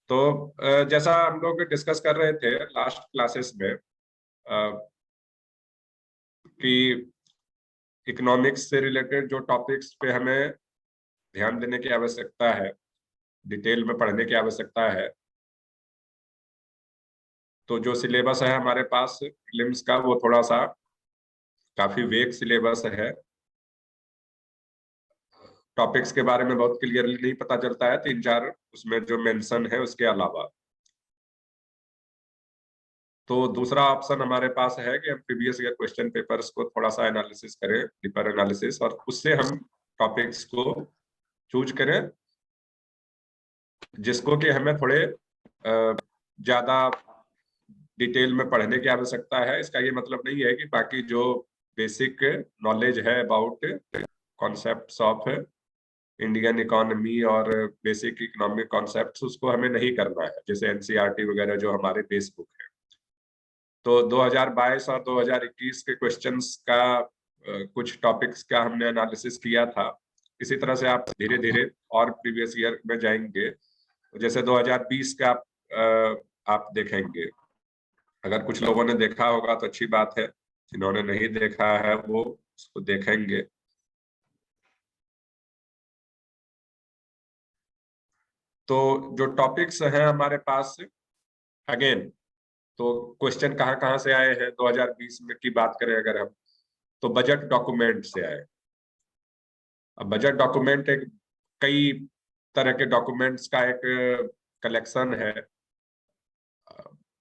तो जैसा हम लोग डिस्कस कर रहे थे लास्ट क्लासेस में कि इकोनॉमिक्स से रिलेटेड जो टॉपिक्स पे हमें ध्यान देने की आवश्यकता है, डिटेल में पढ़ने की आवश्यकता है, तो जो सिलेबस है हमारे पास प्रीलिम्स का वो थोड़ा सा काफी वेग सिलेबस है। टॉपिक्स के बारे में बहुत क्लियरली नहीं पता चलता है, 3-4 उसमें जो मेंशन है उसके अलावा। तो दूसरा ऑप्शन हमारे पास है कि हम प्रीवियस ईयर क्वेश्चन पेपर्स को थोड़ा सा एनालिसिस करें, डीपर एनालिसिस, और उससे हम टॉपिक्स को चूज करें जिसको कि हमें थोड़े ज्यादा डिटेल में पढ़ने की आवश्यकता है। इसका ये मतलब नहीं है कि बाकी जो बेसिक नॉलेज है about concepts of Indian economy और बेसिक इकोनॉमिक कॉन्सेप्ट्स उसको हमें नहीं करना है, जैसे एनसीईआरटी वगैरह जो हमारे बेस बुक है। तो 2022 और 2021 के क्वेश्चंस का कुछ टॉपिक्स का हमने एनालिसिस किया था। इसी तरह से आप धीरे धीरे और प्रीवियस ईयर में जाएंगे, जैसे 2020 का आप देखेंगे। अगर कुछ लोगों ने देखा होगा तो अच्छी बात है, जिन्होंने नहीं देखा है वो उसको देखेंगे। तो जो टॉपिक्स हैं हमारे पास, अगेन, तो क्वेश्चन कहाँ कहाँ से आए हैं 2020 में की बात करें अगर हम, तो बजट डॉक्यूमेंट से आए। अब बजट डॉक्यूमेंट एक कई तरह के डॉक्यूमेंट्स का एक कलेक्शन है।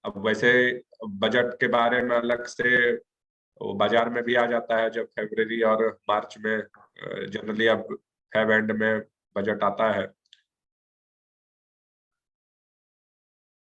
अब वैसे बजट के बारे में अलग से वो बाजार में भी आ जाता है, जब फरवरी और मार्च में जनरली अब फेब एंड में बजट आता है।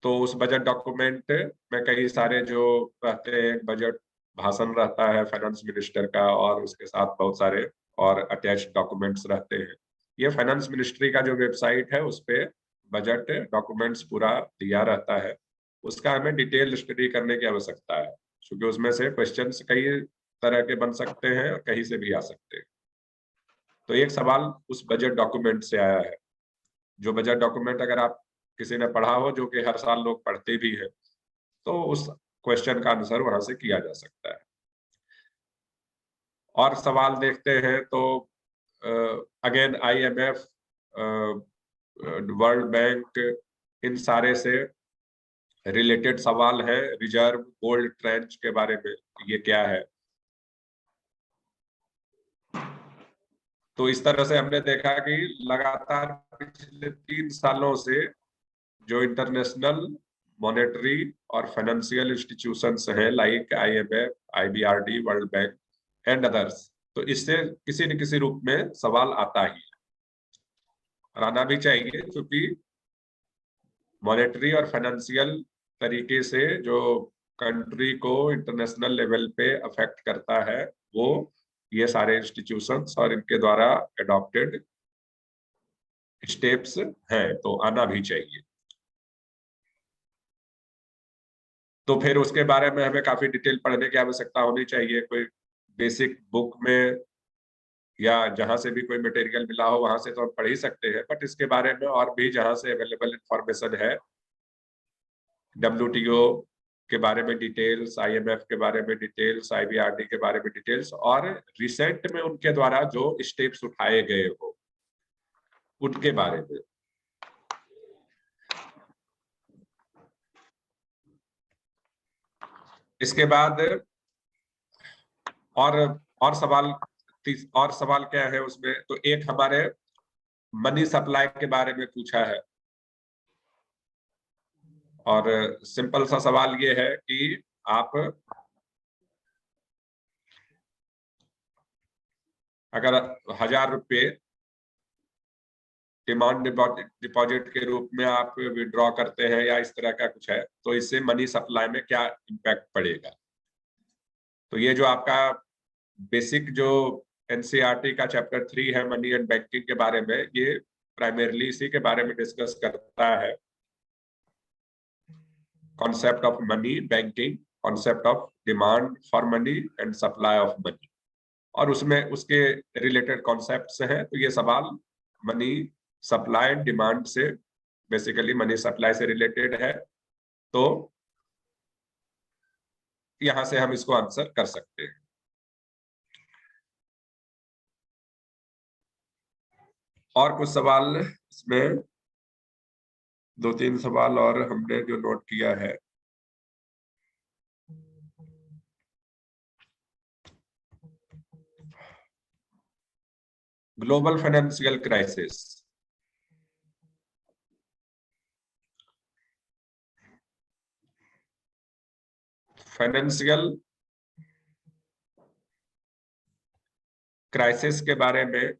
तो उस बजट डॉक्यूमेंट में कई सारे जो रहते हैं, बजट भाषण रहता है फाइनेंस मिनिस्टर का, और उसके साथ बहुत सारे और अटैच डॉक्यूमेंट्स रहते हैं। ये फाइनेंस मिनिस्ट्री का जो वेबसाइट है उस पे बजट डॉक्यूमेंट्स पूरा दिया रहता है। उसका हमें डिटेल स्टडी करने की आवश्यकता है, क्योंकि उसमें से क्वेश्चंस कई तरह के बन सकते हैं और कहीं से भी आ सकते हैं। तो एक सवाल उस बजट डॉक्यूमेंट से आया है, जो बजट डॉक्यूमेंट अगर आप किसी ने पढ़ा हो, जो कि हर साल लोग पढ़ते भी है, तो उस क्वेश्चन का आंसर वहां से किया जा सकता है। और सवाल देखते हैं तो अगेन IMF, वर्ल्ड बैंक, इन सारे से रिलेटेड सवाल है। रिजर्व गोल्ड ट्रेंच के बारे में, ये क्या है। तो इस तरह से हमने देखा कि लगातार पिछले 3 सालों से जो इंटरनेशनल मॉनेटरी और फाइनेंशियल इंस्टीट्यूशंस हैं, like IMF, IBRD, world bank and others, तो इससे किसी न किसी रूप में सवाल आता ही है और आना भी चाहिए, क्योंकि मॉनेटरी और फाइनेंशियल तरीके से जो कंट्री को इंटरनेशनल लेवल पे अफेक्ट करता है, वो ये सारे इंस्टीट्यूशंस और इनके द्वारा एडॉप्टेड स्टेप्स हैं, तो आना भी चाहिए। तो फिर उसके बारे में हमें काफी डिटेल पढ़ने की आवश्यकता होनी चाहिए। कोई बेसिक बुक में या जहां से भी कोई मटेरियल मिला हो वहां से तो हम पढ़ ही सकते हैं, बट इसके बारे में और भी जहां से अवेलेबल इंफॉर्मेशन है, WTO के बारे में डिटेल्स, IMF के बारे में डिटेल्स, IBRD के बारे में डिटेल्स, और रिसेंट में उनके द्वारा जो स्टेप्स उठाए गए हो उनके बारे में। इसके बाद और और सवाल और सवाल क्या है उसमें, तो एक हमारे मनी सप्लाई के बारे में पूछा है। और सिंपल सा सवाल ये है कि आप अगर 1000 रुपये डिमांड डिपॉजिट के रूप में आप विड्रॉ करते हैं या इस तरह का कुछ है, तो इससे मनी सप्लाई में क्या इम्पैक्ट पड़ेगा। तो ये जो आपका बेसिक जो एनसीईआरटी का चैप्टर 3 है मनी एंड बैंकिंग के बारे में, ये प्राइमरली इसी के बारे में डिस्कस करता है। Concept of money banking, concept of demand for money and supply of money, और उसमें उसके रिलेटेड कॉन्सेप्ट्स हैं। तो ये सवाल मनी सप्लाई एंड डिमांड से बेसिकली मनी सप्लाई से रिलेटेड है, तो यहां से हम इसको आंसर कर सकते हैं। और कुछ सवाल इसमें, 2-3 सवाल और हमने जो नोट किया है। Global financial crisis, financial crisis के बारे में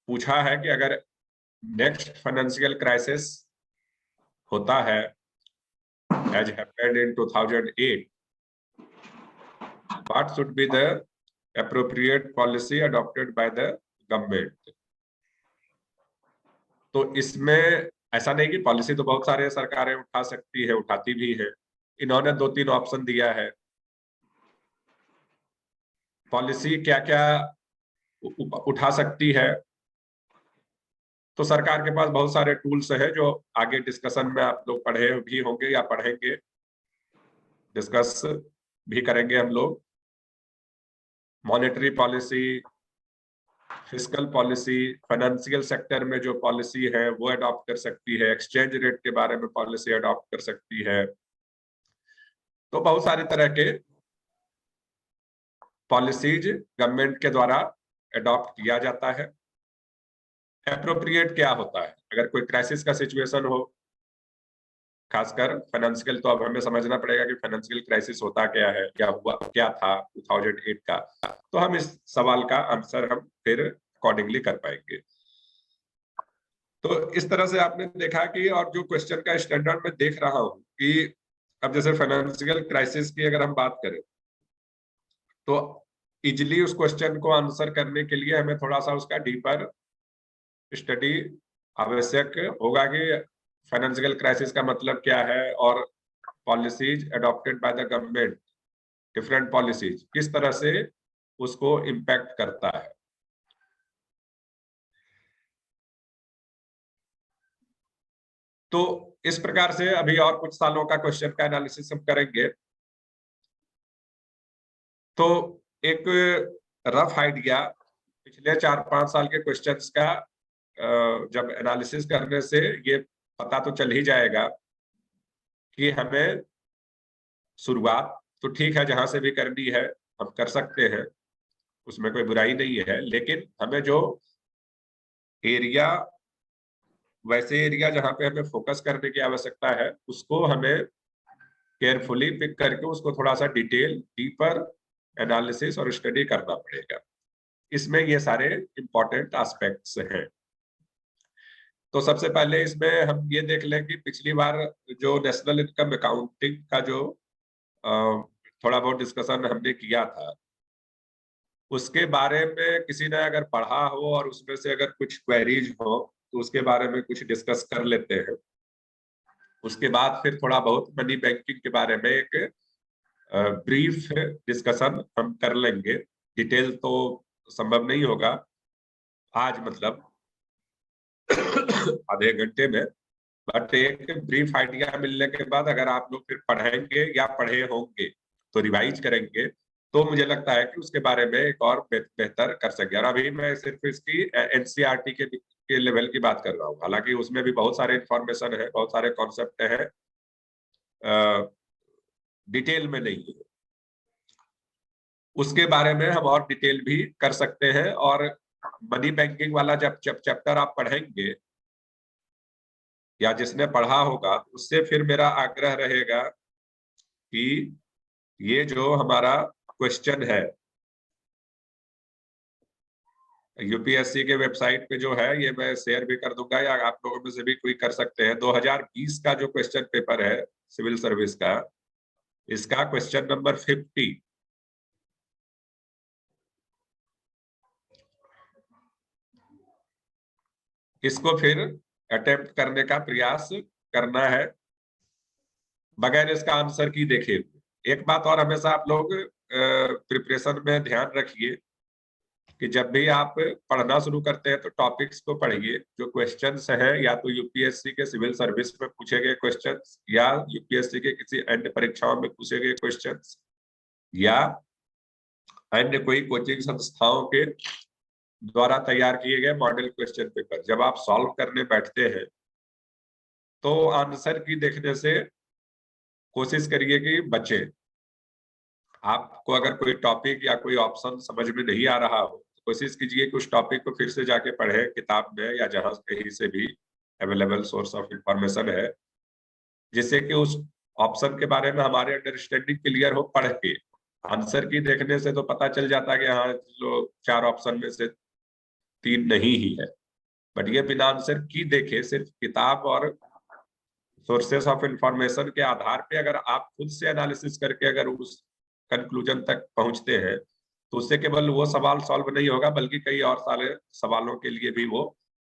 पूछा है कि अगर नेक्स्ट फाइनेंशियल क्राइसिस होता है as happened in 2008, what should be the appropriate policy adopted by the government? तो इसमें ऐसा नहीं कि पॉलिसी तो बहुत सारे सरकारें उठा सकती है, उठाती भी है। इन्होंने 2-3 ऑप्शन दिया है। पॉलिसी क्या क्या उठा सकती है, तो सरकार के पास बहुत सारे टूल्स हैं जो आगे डिस्कशन में आप लोग पढ़े भी होंगे या पढ़ेंगे, डिस्कस भी करेंगे हम लोग। Monetary policy, fiscal policy, financial sector में जो पॉलिसी है वो अडॉप्ट कर सकती है, एक्सचेंज रेट के बारे में पॉलिसी अडॉप्ट कर सकती है। तो बहुत सारी तरह के पॉलिसीज गवर्नमेंट के द्वारा अडॉप्ट किया जाता है। एप्रोप्रिएट क्या होता है? अगर कोई क्राइसिस का सिचुएशन हो, खासकर फाइनेंशियल, तो अब हमें समझना पड़ेगा कि फाइनेंशियल क्राइसिस होता क्या है, क्या हुआ, क्या था 2008 का, तो हम इस सवाल का आंसर हम फिर अकॉर्डिंगली कर पाएंगे। तो इस तरह से आपने देखा कि, और जो क्वेश्चन का स्टैंडर्ड मैं देख रहा हूं कि अब जैसे फाइनेंशियल क्राइसिस की अगर हम बात करें, तो इजिली उस क्वेश्चन को आंसर करने के लिए हमें थोड़ा सा उसका डीपर स्टडी आवश्यक होगा कि फाइनेंशियल क्राइसिस का मतलब क्या है, और policies adopted by the government, different policies किस तरह से उसको इम्पैक्ट करता है। तो इस प्रकार से अभी और कुछ सालों का क्वेश्चन का एनालिसिस हम करेंगे। तो एक रफ आइडिया पिछले 4-5 साल के क्वेश्चंस का जब एनालिसिस करने से ये पता तो चल ही जाएगा कि हमें शुरुआत तो ठीक है, जहां से भी करनी है हम कर सकते हैं, उसमें कोई बुराई नहीं है, लेकिन हमें जो एरिया, वैसे एरिया जहां पे हमें फोकस करने की आवश्यकता है, उसको हमें केयरफुली पिक करके उसको थोड़ा सा डिटेल, डीपर एनालिसिस और स्टडी करना पड़ेगा। इसमें ये सारे इंपॉर्टेंट एस्पेक्ट्स हैं। तो सबसे पहले इसमें हम ये देख लें कि पिछली बार जो नेशनल इनकम अकाउंटिंग का जो थोड़ा बहुत डिस्कशन हमने किया था, उसके बारे में किसी ने अगर पढ़ा हो और उसमें से अगर कुछ क्वेरीज हो तो उसके बारे में कुछ डिस्कस कर लेते हैं। उसके बाद फिर थोड़ा बहुत मनी बैंकिंग के बारे में एक ब्रीफ डिस्कशन हम कर लेंगे। डिटेल तो संभव नहीं होगा आज, मतलब आधे घंटे में, बट एक ब्रीफ आइडिया मिलने के बाद अगर आप लोग फिर पढ़ेंगे या पढ़े होंगे तो रिवाइज करेंगे, तो मुझे लगता है कि उसके बारे में एक और बेहतर कर सके। और अभी मैं सिर्फ इसकी एनसीईआरटी के लेवल की बात कर रहा हूँ, हालांकि उसमें भी बहुत सारे इंफॉर्मेशन है, बहुत सारे कॉन्सेप्ट है, डिटेल में नहीं है। उसके बारे में हम और डिटेल भी कर सकते हैं। और मनी बैंकिंग वाला जब चैप्टर आप पढ़ेंगे या जिसने पढ़ा होगा, उससे फिर मेरा आग्रह रहेगा कि ये जो हमारा क्वेश्चन है यूपीएससी के वेबसाइट पे जो है, ये मैं शेयर भी कर दूंगा या आप लोगों में से भी कोई कर सकते हैं। 2020 का जो क्वेश्चन पेपर है सिविल सर्विस का, इसका क्वेश्चन नंबर 50, इसको फिर अटेम्प्ट करने का प्रयास करना है बगैर इसका आंसर की देखे हुए। एक बात और हमेशा आप लोग प्रिपरेशन में ध्यान रखिए कि जब भी आप पढ़ना शुरू करते हैं तो टॉपिक्स को पढ़िए। जो क्वेश्चंस है या तो यूपीएससी के सिविल सर्विस में पूछे गए क्वेश्चंस, या यूपीएससी के किसी अन्य परीक्षाओं में पूछे गए क्वेश्चंस, या अन्य कोई कोचिंग संस्थाओं के द्वारा तैयार किए गए मॉडल क्वेश्चन पेपर, जब आप सॉल्व करने बैठते हैं तो आंसर की देखने से कोशिश करिए कि बचे। आपको अगर कोई टॉपिक या कोई ऑप्शन समझ में नहीं आ रहा हो तो कोशिश कीजिए कि उस टॉपिक को फिर से जाके पढ़े किताब में या जहां कहीं से भी अवेलेबल सोर्स ऑफ इंफॉर्मेशन है, जिससे कि उस ऑप्शन के बारे में हमारे अंडरस्टैंडिंग क्लियर हो। पढ़ के आंसर की देखने से तो पता चल जाता है कि हाँ, जो 4 ऑप्शन में से 3 नहीं ही है, बट ये बिना आंसर की देखे सिर्फ किताब और सोर्सेस ऑफ इंफॉर्मेशन के आधार पे अगर आप खुद से एनालिसिस करके अगर उस कंक्लूजन तक पहुंचते हैं तो उससे केवल वो सवाल सॉल्व नहीं होगा बल्कि कई और सारे सवालों के लिए भी वो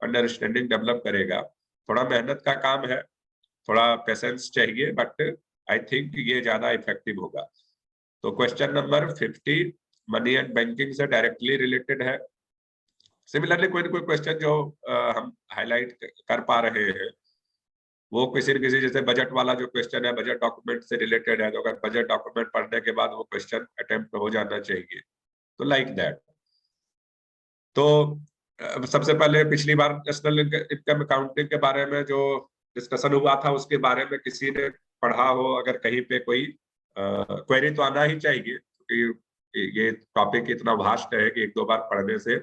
अंडरस्टैंडिंग डेवलप करेगा। थोड़ा मेहनत का काम है, थोड़ा पेशेंस चाहिए, बट आई थिंक ये ज्यादा इफेक्टिव होगा। तो question number 50 money and banking से डायरेक्टली रिलेटेड है। सिमिलरली कोई ना कोई क्वेश्चन जो हम हाईलाइट कर पा रहे हैं वो किसी न किसी, जैसे बजट वाला जो क्वेश्चन है बजट डॉक्यूमेंट से रिलेटेड है, तो अगर बजट डॉक्यूमेंट पढ़ने के बाद वो क्वेश्चन अटेम्प्ट हो जाना चाहिए, तो लाइक दैट। तो सबसे पहले पिछली बार नेशनल इनकम अकाउंटिंग के बारे में जो डिस्कशन हुआ था उसके बारे में किसी ने पढ़ा हो, अगर कहीं पे कोई क्वेरी तो आना ही चाहिए क्योंकि ये टॉपिक इतना वास्ट है कि 1-2 बार पढ़ने से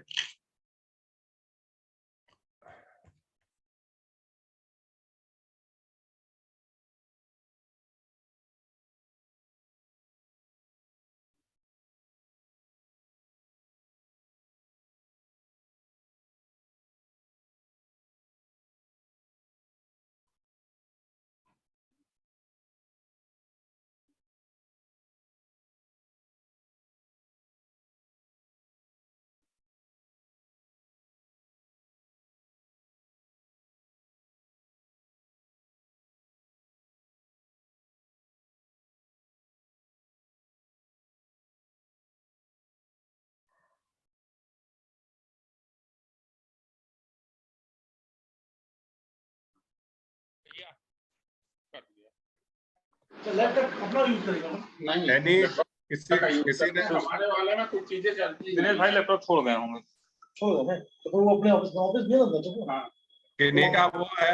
लैपटॉप अपना यूज करेगा नहीं, किसी ने हमारे वाले में कुछ चीजें चलती हैं। दिनेश भाई लैपटॉप छोड़ गए होंगे। छोड़ गए तो वो अपने ऑफिस में लगा तो हाँ किन्हीं का वो है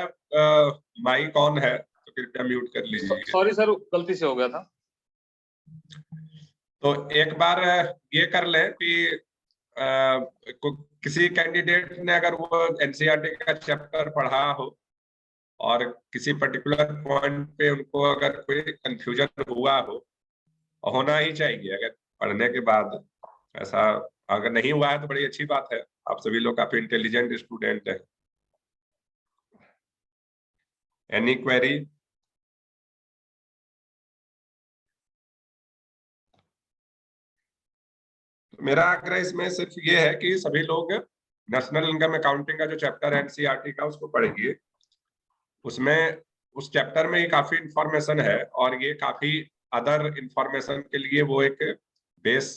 माइक ऑन है तो कृपया म्यूट कर लीजिए। सॉरी सर, गलती से हो गया था। तो एक बार ये कर ले कि किसी कैंडिडेट ने अगर वो एनसीईआरटी का चैप्टर पढ़ा हो और किसी पर्टिकुलर पॉइंट पे उनको अगर कोई कंफ्यूजन हुआ हो, होना ही चाहिए अगर पढ़ने के बाद। ऐसा अगर नहीं हुआ है तो बड़ी अच्छी बात है, आप सभी लोग काफी इंटेलिजेंट स्टूडेंट हैं। Any query? मेरा आग्रह इसमें सिर्फ ये है कि सभी लोग नेशनल इनकम अकाउंटिंग का जो चैप्टर है एनसीईआरटी का उसको पढ़िए। उसमें उस चैप्टर में ही काफी इंफॉर्मेशन है और ये काफी अदर इंफॉर्मेशन के लिए वो एक बेस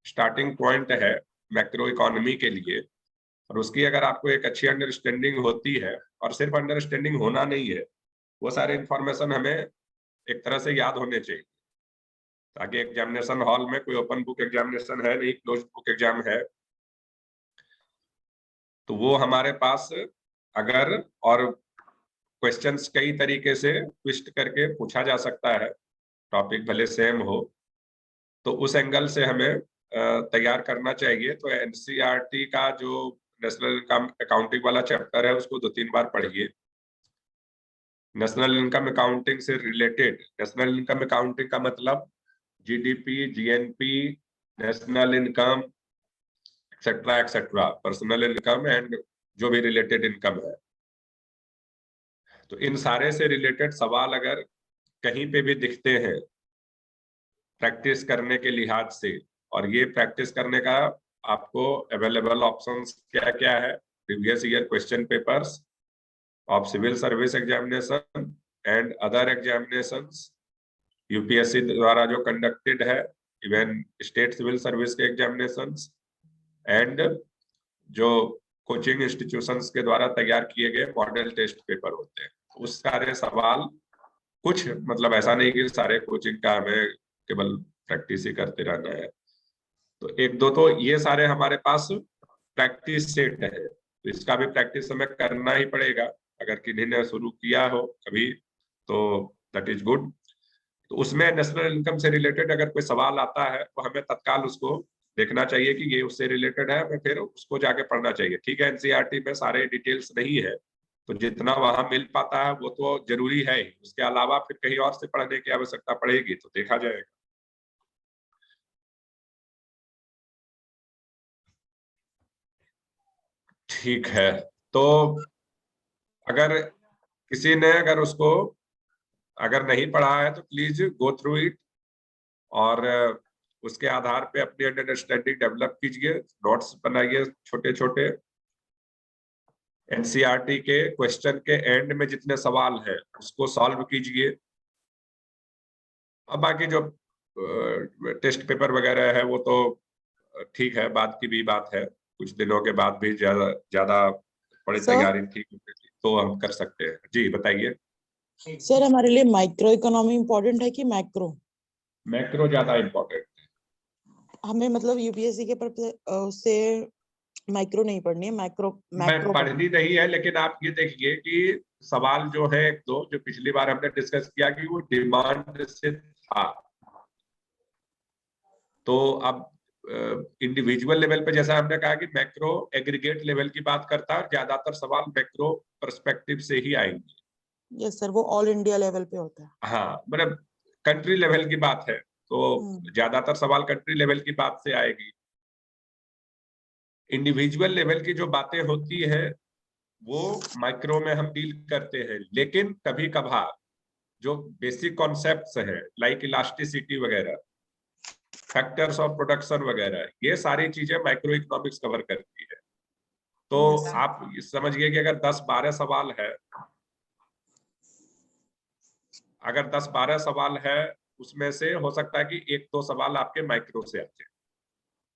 स्टार्टिंग पॉइंट है मैक्रो इकोनॉमी के लिए। और उसकी अगर आपको एक अच्छी अंडरस्टैंडिंग होती है, और सिर्फ अंडरस्टैंडिंग होना नहीं है, वो सारे इंफॉर्मेशन हमें एक तरह से याद होने चाहिए, ताकि एग्जामिनेशन हॉल में कोई ओपन बुक एग्जामिनेशन है नहीं, क्लोज बुक एग्जाम है, तो वो हमारे पास अगर और क्वेश्चंस कई तरीके से ट्विस्ट करके पूछा जा सकता है, टॉपिक भले सेम हो, तो उस एंगल से हमें तैयार करना चाहिए। तो एनसीईआरटी का जो नेशनल इनकम अकाउंटिंग वाला चैप्टर है उसको 2-3 बार पढ़िए। नेशनल इनकम अकाउंटिंग से रिलेटेड, नेशनल इनकम अकाउंटिंग का मतलब GDP, GNP, national income etcetera etcetera, personal income and जो भी रिलेटेड इनकम है, तो इन सारे से रिलेटेड सवाल अगर कहीं पे भी दिखते हैं प्रैक्टिस करने के लिहाज से, और ये प्रैक्टिस करने का आपको अवेलेबल ऑप्शंस क्या क्या है, previous year question papers of civil service examination and other examinations, UPSC द्वारा जो कंडक्टेड है, इवन स्टेट सिविल सर्विस के एग्जामिनेशंस, एंड जो कोचिंग इंस्टीट्यूशंस के द्वारा तैयार किए गए मॉडल टेस्ट पेपर होते हैं, उस सारे सवाल कुछ मतलब ऐसा नहीं कि सारे कोचिंग का हमें केवल प्रैक्टिस ही करते रहना है, तो एक दो तो ये सारे हमारे पास प्रैक्टिस सेट है, तो इसका भी प्रैक्टिस हमें करना ही पड़ेगा। अगर किन्हीं ने शुरू किया हो कभी तो दैट इज गुड। तो उसमें नेशनल इनकम से रिलेटेड अगर कोई सवाल आता है तो हमें तत्काल उसको देखना चाहिए कि ये उससे रिलेटेड है, हमें फिर उसको जाके पढ़ना चाहिए। ठीक है, एनसीईआरटी में सारे डिटेल्स नहीं है, तो जितना वहां मिल पाता है वो तो जरूरी है ही, उसके अलावा फिर कहीं और से पढ़ने की आवश्यकता पड़ेगी तो देखा जाएगा। ठीक है, तो अगर किसी ने अगर उसको अगर नहीं पढ़ा है तो प्लीज गो थ्रू इट, और उसके आधार पे अपनी अंडरस्टैंडिंग डेवलप कीजिए, नोट्स बनाइए छोटे छोटे। एनसीईआरटी के क्वेश्चन के एंड में जितने सवाल हैं उसको सॉल्व कीजिए। अब बाकी जो टेस्ट पेपर वगैरह है वो तो ठीक है, बाद की भी बात है, कुछ दिनों के बाद भी ज्यादा ज्यादा बड़ी सर तैयारी ठीक होगी तो हम कर सकते हैं। जी बताइए। सर हमारे लिए माइक्रो इकोनॉमी इम्पोर्टेंट है कि मैक्रो? मैक्रो ज्यादा इम्पोर्टेंट। हमें मतलब यूपीएससी के पर उससे माइक्रो नहीं पढ़नी है, मैक्रो मैं मैक्रो पढ़नी नहीं है, लेकिन आप ये देखिए कि सवाल जो है एक दो जो पिछली बार हमने डिस्कस किया कि वो डिमांड से था, तो अब इंडिविजुअल लेवल पे जैसा हमने कहा कि मैक्रो एग्रीगेट लेवल की बात करता है, और ज्यादातर सवाल मैक्रो पर्सपेक्टिव से ही आएंगे। यस सर, वो ऑल इंडिया लेवल पे होता है। हाँ, मतलब कंट्री लेवल की बात है तो ज्यादातर सवाल कंट्री लेवल की बात से आएगी। इंडिविजुअल लेवल की जो बातें होती है वो माइक्रो में हम डील करते हैं, लेकिन कभी कभार जो बेसिक कॉन्सेप्ट्स हैं लाइक इलास्टिसिटी वगैरह, फैक्टर्स ऑफ प्रोडक्शन वगैरह, ये सारी चीजें माइक्रो इकोनॉमिक्स कवर करती है। तो Yes. आप समझिए कि अगर 10-12 सवाल है, अगर 10-12 सवाल है उसमें से हो सकता है कि एक दो सवाल आपके माइक्रो से आते हैं,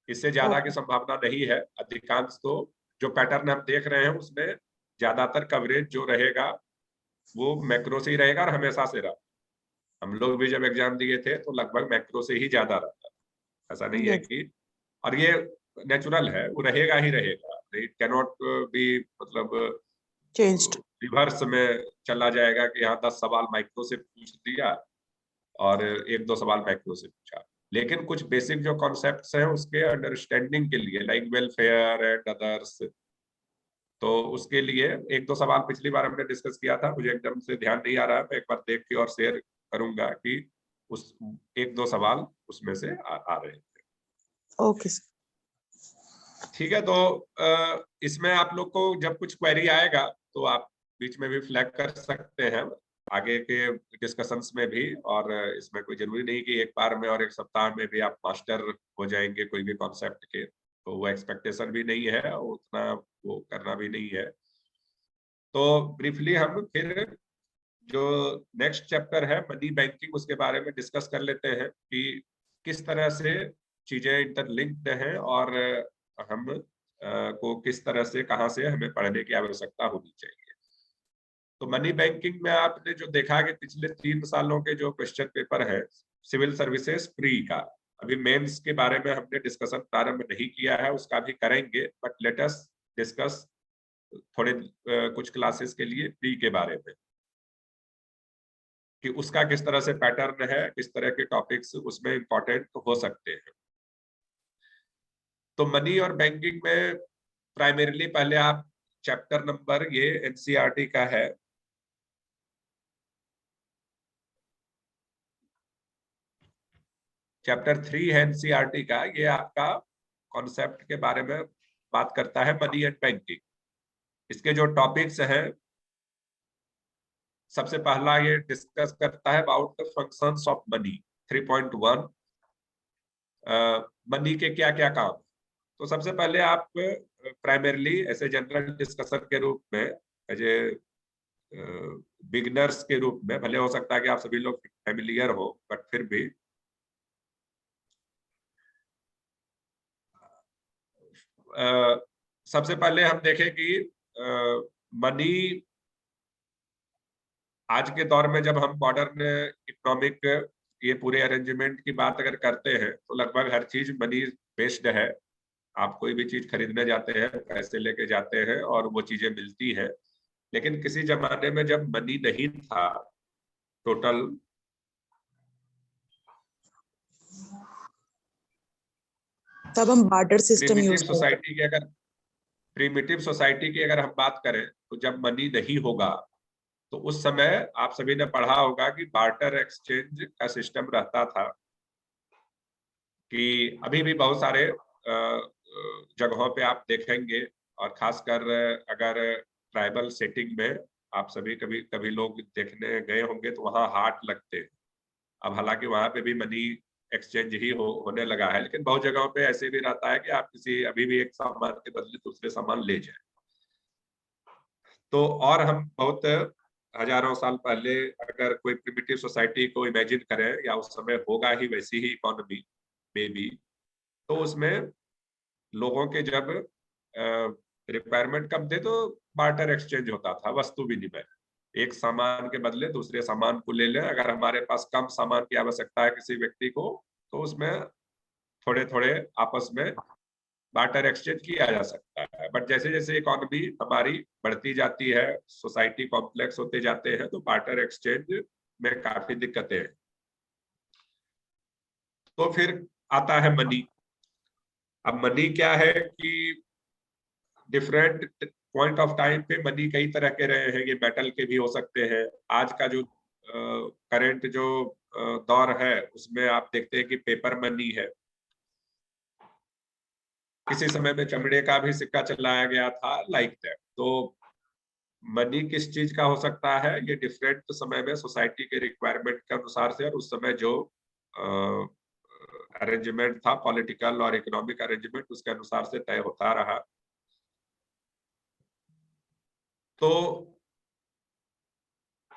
इससे ज्यादा की Okay. संभावना नहीं है। अधिकांश तो जो पैटर्न हम देख रहे हैं उसमें ज्यादातर कवरेज जो रहेगा वो मैक्रो से ही रहेगा, और हमेशा से रहा। हम लोग भी जब एग्जाम दिए थे तो लगभग मैक्रो से ही ज्यादा रहता, ऐसा नहीं है Yes. कि, और ये नेचुरल है, वो रहेगा ही रहेगा, इट कैनॉट बी मतलब Changed. रिवर्स में चला जाएगा कि यहाँ 10 सवाल माइक्रो से पूछ दिया और एक दो सवाल मैक्रो से पूछा। लेकिन कुछ बेसिक जो कॉन्सेप्ट्स हैं उसके अंडरस्टैंडिंग के लिए लाइक वेलफेयर एंड अदर्स, तो उसके लिए एक दो सवाल पिछली बार हमने डिस्कस किया था, मुझे एकदम से ध्यान नहीं आ रहा है, मैं एक बार देख के और शेयर करूंगा कि उस एक दो सवाल उसमें से आ रहे थे। Okay sir. ठीक है, तो इसमें आप लोग को जब कुछ क्वेरी आएगा तो आप बीच में भी फ्लैग कर सकते हैं आगे के डिस्कशंस में भी, और इसमें कोई जरूरी नहीं कि एक बार में और एक सप्ताह में भी आप मास्टर हो जाएंगे कोई भी कॉन्सेप्ट के, तो वो एक्सपेक्टेशन भी नहीं है, उतना वो करना भी नहीं है। तो ब्रीफली हम फिर जो नेक्स्ट चैप्टर है मनी बैंकिंग, उसके बारे में डिस्कस कर लेते हैं कि किस तरह से चीजें इंटरलिंक्ड हैं, और हम को किस तरह से कहाँ से हमें पढ़ने की आवश्यकता होनी चाहिए। तो मनी बैंकिंग में आपने जो देखा कि पिछले 3 सालों के जो क्वेश्चन पेपर है सिविल सर्विसेज प्री का, अभी मेंस के बारे में हमने डिस्कशन प्रारंभ नहीं किया है, उसका भी करेंगे, बट लेट अस डिस्कस थोड़े कुछ क्लासेस के लिए प्री के बारे में कि उसका किस तरह से पैटर्न है, किस तरह के टॉपिक्स उसमें इंपॉर्टेंट हो सकते हैं। तो मनी और बैंकिंग में प्राइमरीली पहले आप चैप्टर नंबर, ये एनसीईआरटी का है, चैप्टर 3 है एनसीईआरटी का, ये आपका कॉन्सेप्ट के बारे में बात करता है, मनी एंड बैंकिंग। इसके जो टॉपिक्स हैं, सबसे पहला ये डिस्कस करता है about the functions of money 3.1, money के क्या क्या काम। तो सबसे पहले आप प्राइमरीली ऐसे जनरल डिस्कशन के रूप में, एज ए बिगिनर्स के रूप में, भले हो सकता है कि आप सभी लोग फैमिलियर हो, बट फिर भी सबसे पहले हम देखें कि मनी आज के दौर में जब हम मॉडर्न इकोनॉमिक ये पूरे अरेंजमेंट की बात अगर करते हैं तो लगभग हर चीज मनी बेस्ड है। आप कोई भी चीज खरीदने जाते हैं, पैसे लेके जाते हैं और वो चीजें मिलती है। लेकिन किसी जमाने में जब मनी नहीं था, टोटल तब हम बार्टर सिस्टम यूज करते प्रिमिटिव सोसाइटी की अगर हम बात करें तो जब मनी नहीं होगा तो उस समय आप सभी ने पढ़ा होगा कि बार्टर एक्सचेंज का सिस्टम रहता था। कि अभी भी बहुत सारे जगहों पे आप देखेंगे, और खासकर अगर ट्राइबल सेटिंग में आप सभी कभी लोग देखने गए होंगे तो वहाँ हाट लगते हैं। अब हालांकि वहां पे भी मनी एक्सचेंज ही होने लगा है, लेकिन बहुत जगहों पे ऐसे भी रहता है कि आप अभी भी एक सामान के बदले दूसरे सामान ले जाए। तो और हम बहुत हजारों साल पहले अगर कोई प्रिमिटिव सोसाइटी को इमेजिन करें, या उस समय होगा ही वैसी ही इकोनॉमी में भी, तो उसमें लोगों के जब रिक्वायरमेंट कम थे तो बार्टर एक्सचेंज होता था, वस्तु विनिमय। एक सामान के बदले दूसरे सामान को ले लें। अगर हमारे पास कम सामान की आवश्यकता है किसी व्यक्ति को, तो उसमें थोड़े थोड़े आपस में बार्टर एक्सचेंज किया जा सकता है। बट जैसे जैसे इकोनॉमी हमारी बढ़ती जाती है, सोसाइटी कॉम्प्लेक्स होते जाते हैं, तो बार्टर एक्सचेंज में काफी दिक्कतें हैं। तो फिर आता है मनी। अब मनी क्या है कि डिफरेंट पॉइंट ऑफ टाइम पे मनी कई तरह के रहे हैं। ये मेटल के भी हो सकते हैं। आज का जो करंट जो दौर है उसमें आप देखते हैं कि पेपर मनी है। किसी समय में चमड़े का भी सिक्का चलाया गया था, लाइक दैट। तो मनी किस चीज का हो सकता है, ये डिफरेंट समय में सोसाइटी के रिक्वायरमेंट के अनुसार से, और उस समय जो अरेंजमेंट था, पॉलिटिकल और इकोनॉमिक अरेंजमेंट, उसके अनुसार से तय होता रहा। तो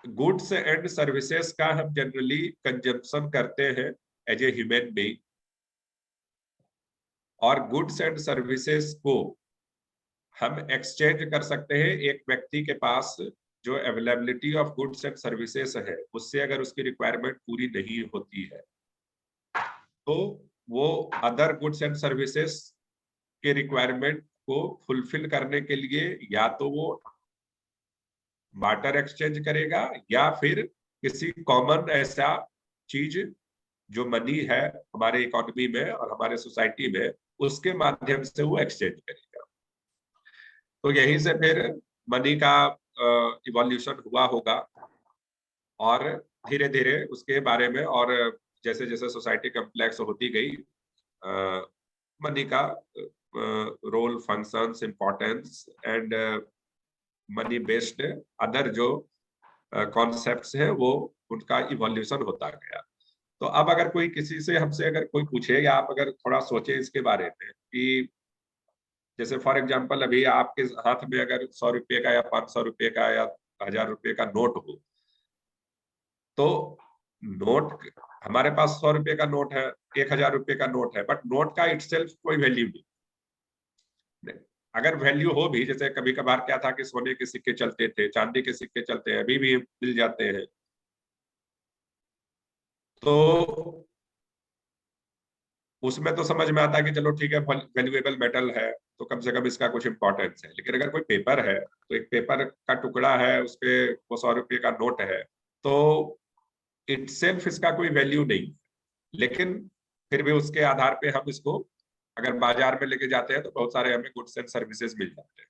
गुड्स एंड सर्विसेज का हम जनरली कंजम्पशन करते हैं एज ए ह्यूमन बीइंग, और गुड्स एंड सर्विसेज को हम एक्सचेंज कर सकते हैं एक व्यक्ति के पास जो availability of goods and services है, उससे अगर उसकी रिक्वायरमेंट पूरी नहीं होती है तो वो अदर गुड्स एंड सर्विसेज के रिक्वायरमेंट को फुलफिल करने के लिए या तो वो बार्टर एक्सचेंज करेगा, या फिर किसी कॉमन ऐसा चीज जो मनी है हमारे इकोनॉमी में और हमारे सोसाइटी में, उसके माध्यम से वो एक्सचेंज करेगा। तो यहीं से फिर मनी का इवोल्यूशन हुआ होगा, और धीरे धीरे उसके बारे में, और जैसे जैसे सोसाइटी कम्प्लेक्स होती गई, मनी का role, functions, importance and money based other जो कॉन्सेप्ट्स हैं वो उनका इवोल्यूशन होता गया। तो अब अगर कोई किसी से हमसे अगर कोई पूछे, या आप अगर थोड़ा सोचे इसके बारे में कि जैसे फॉर एग्जांपल अभी आपके हाथ में अगर 100 रुपये का या 500 रुपये का या 1000 रुपये का नोट हो, तो नोट हमारे पास 100 रुपये का नोट है, 1000 रुपये का नोट है, बट नोट का इटसेल्फ कोई वैल्यू नहीं। अगर वैल्यू हो भी, जैसे कभी कभार क्या था कि सोने के सिक्के चलते थे, चांदी के सिक्के चलते हैं, अभी भी मिल जाते हैं, तो उसमें तो समझ में आता है कि चलो ठीक है, वैल्यूएबल मेटल है तो कम से कम इसका कुछ इंपॉर्टेंस है। लेकिन अगर कोई पेपर है, तो एक पेपर का टुकड़ा है, उसपे वो 100 रुपये का नोट है, तो इटसेल्फ इसका कोई वैल्यू नहीं। लेकिन फिर भी उसके आधार पे हम इसको अगर बाजार में लेके जाते हैं तो बहुत सारे हमें गुड्स एंड सर्विसेज मिल जाते हैं।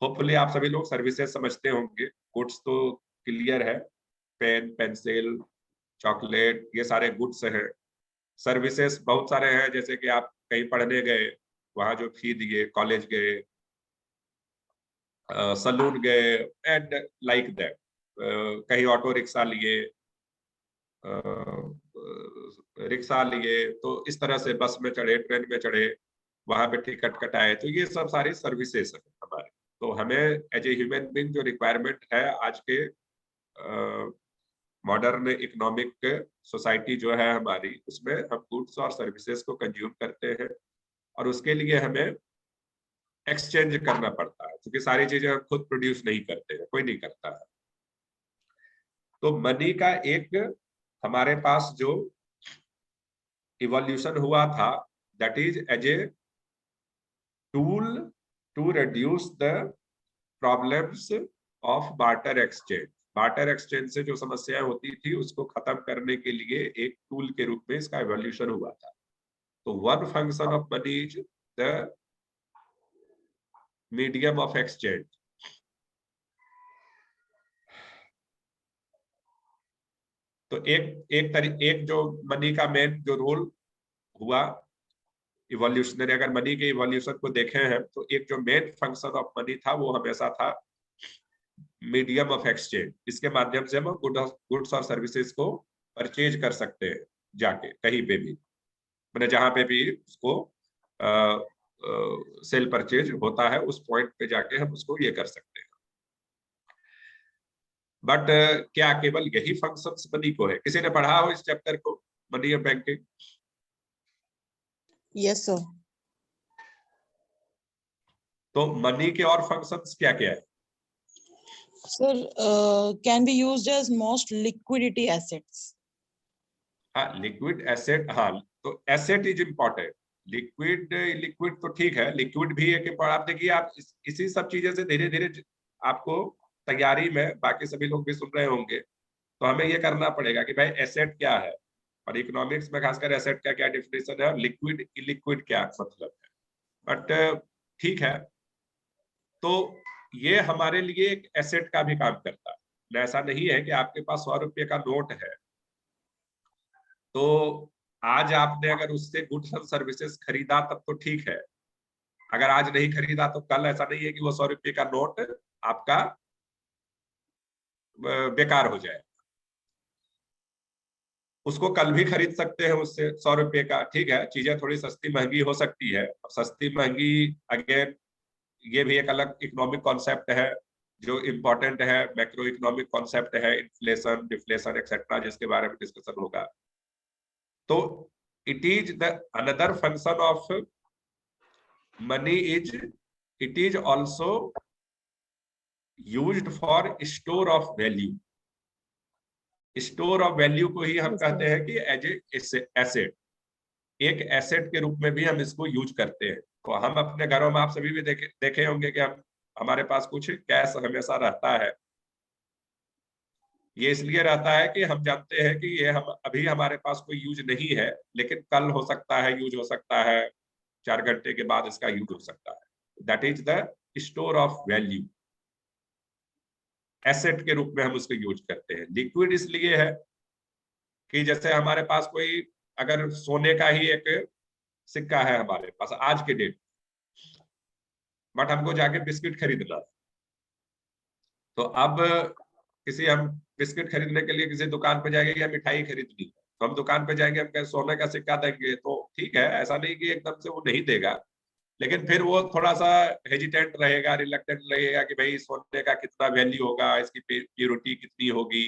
होपफुली आप सभी लोग सर्विसेज समझते होंगे। गुड्स तो क्लियर है, पेन, पेंसिल, चॉकलेट, ये सारे गुड्स हैं। सर्विसेज बहुत सारे हैं, जैसे कि आप कहीं पढ़ने गए, वहां जो फी दिए, कॉलेज गए, सलून गए, एंड लाइक दैट, कहीं ऑटो रिक्शा लिए, रिक्शा लिए, तो इस तरह से बस में चढ़े, ट्रेन में चढ़े, वहां पे टिकट कटाए, तो ये सब सारी सर्विसेज है हमारे। तो हमें एज ए ह्यूमन बीइंग जो रिक्वायरमेंट है आज के मॉडर्न इकोनॉमिक सोसाइटी जो है हमारी, उसमें हम गुड्स और सर्विसेज को कंज्यूम करते हैं, और उसके लिए हमें एक्सचेंज करना पड़ता है, क्योंकि सारी चीजें हम खुद प्रोड्यूस नहीं करते हैं, कोई नहीं करता है। तो मनी का एक हमारे पास जो इवोल्यूशन हुआ था, that is as a tool to reduce the problems of barter exchange. Barter exchange से जो समस्याएं होती थी उसको खत्म करने के लिए एक टूल के रूप में इसका इवोल्यूशन हुआ था। तो one function of money is the medium of exchange. तो एक जो मनी का मेन जो रोल हुआ इवोल्यूशनरी, अगर मनी के इवोल्यूशन को देखे हैं तो एक जो मेन फंक्शन ऑफ मनी था वो हमेशा था मीडियम ऑफ एक्सचेंज। इसके माध्यम से हम गुड्स और सर्विसेज को परचेज कर सकते हैं जाके कहीं पे भी, मैंने जहां पे भी उसको सेल परचेज होता है उस पॉइंट पे जाके हम उसको ये कर सकते हैं। बट क्या केवल यही फंक्शंस मनी को है? किसी ने पढ़ा हो इस चैप्टर को, मनी और बैंकिंग? Yes sir. तो मनी के और फंक्शंस क्या क्या है? Sir can be used as most liquidity assets. हाँ, लिक्विड एसेट, हाँ तो asset is important. Liquid liquid तो ठीक है, लिक्विड भी एक आप देखिए, आप इसी सब चीजें से धीरे धीरे आपको तैयारी में बाकी सभी लोग भी सुन रहे होंगे, तो हमें ये करना पड़ेगा कि भाई एसेट क्या है, और इकोनॉमिक्स में खासकर एसेट का क्या डेफिनेशन है, और लिक्विड इलिक्विड क्या मतलब है। बट ठीक है, तो ये हमारे लिए एक एसेट का भी काम करता है। ऐसा नहीं है कि आपके पास 100 रुपये का नोट है तो आज आपने अगर उससे गुड्स और सर्विसेज खरीदा तब तो ठीक है, अगर आज नहीं खरीदा तो कल ऐसा नहीं है कि वो 100 रुपये का नोट आपका बेकार हो जाए। उसको कल भी खरीद सकते हैं उससे 100 रुपये का, ठीक है, चीजें थोड़ी सस्ती महंगी हो सकती है। सस्ती महंगी अगेन ये भी एक अलग इकोनॉमिक कॉन्सेप्ट है जो इम्पोर्टेंट है, मैक्रो इकोनॉमिक कॉन्सेप्ट है, इन्फ्लेशन डिफ्लेशन एक्सेट्रा, जिसके बारे में डिस्कशन होगा। तो it is the another function of money is it is also used for store of value. Store of value को ही हम कहते हैं कि एज ए एसेट, एक एसेट के रूप में भी हम इसको यूज करते हैं। तो हम अपने घरों में आप सभी भी देखे होंगे कि हमारे पास कुछ कैश हमेशा रहता है। ये इसलिए रहता है कि हम जानते हैं कि ये हम अभी हमारे पास कोई यूज नहीं है, लेकिन कल हो सकता है यूज हो सकता है, 4 घंटे के बाद इसका यूज हो सकता है। That is the store of value. Asset के रूप में हम उसको यूज करते हैं। लिक्विड इसलिए है कि जैसे हमारे पास कोई अगर सोने का ही एक सिक्का है हमारे पास आज के डेट, बट हमको जाके बिस्किट खरीदना, तो अब किसी हम बिस्किट खरीदने के लिए किसी दुकान पे जाएंगे या मिठाई खरीदनी, तो हम दुकान पे जाएंगे, हम कहें सोने का सिक्का देंगे, तो ठीक है, ऐसा नहीं कि एकदम से वो नहीं देगा, लेकिन फिर वो थोड़ा सा हेजिटेंट रहेगा, रिलक्टेंट रहेगा कि भाई सोने का कितना वैल्यू होगा, इसकी प्योरिटी कितनी होगी,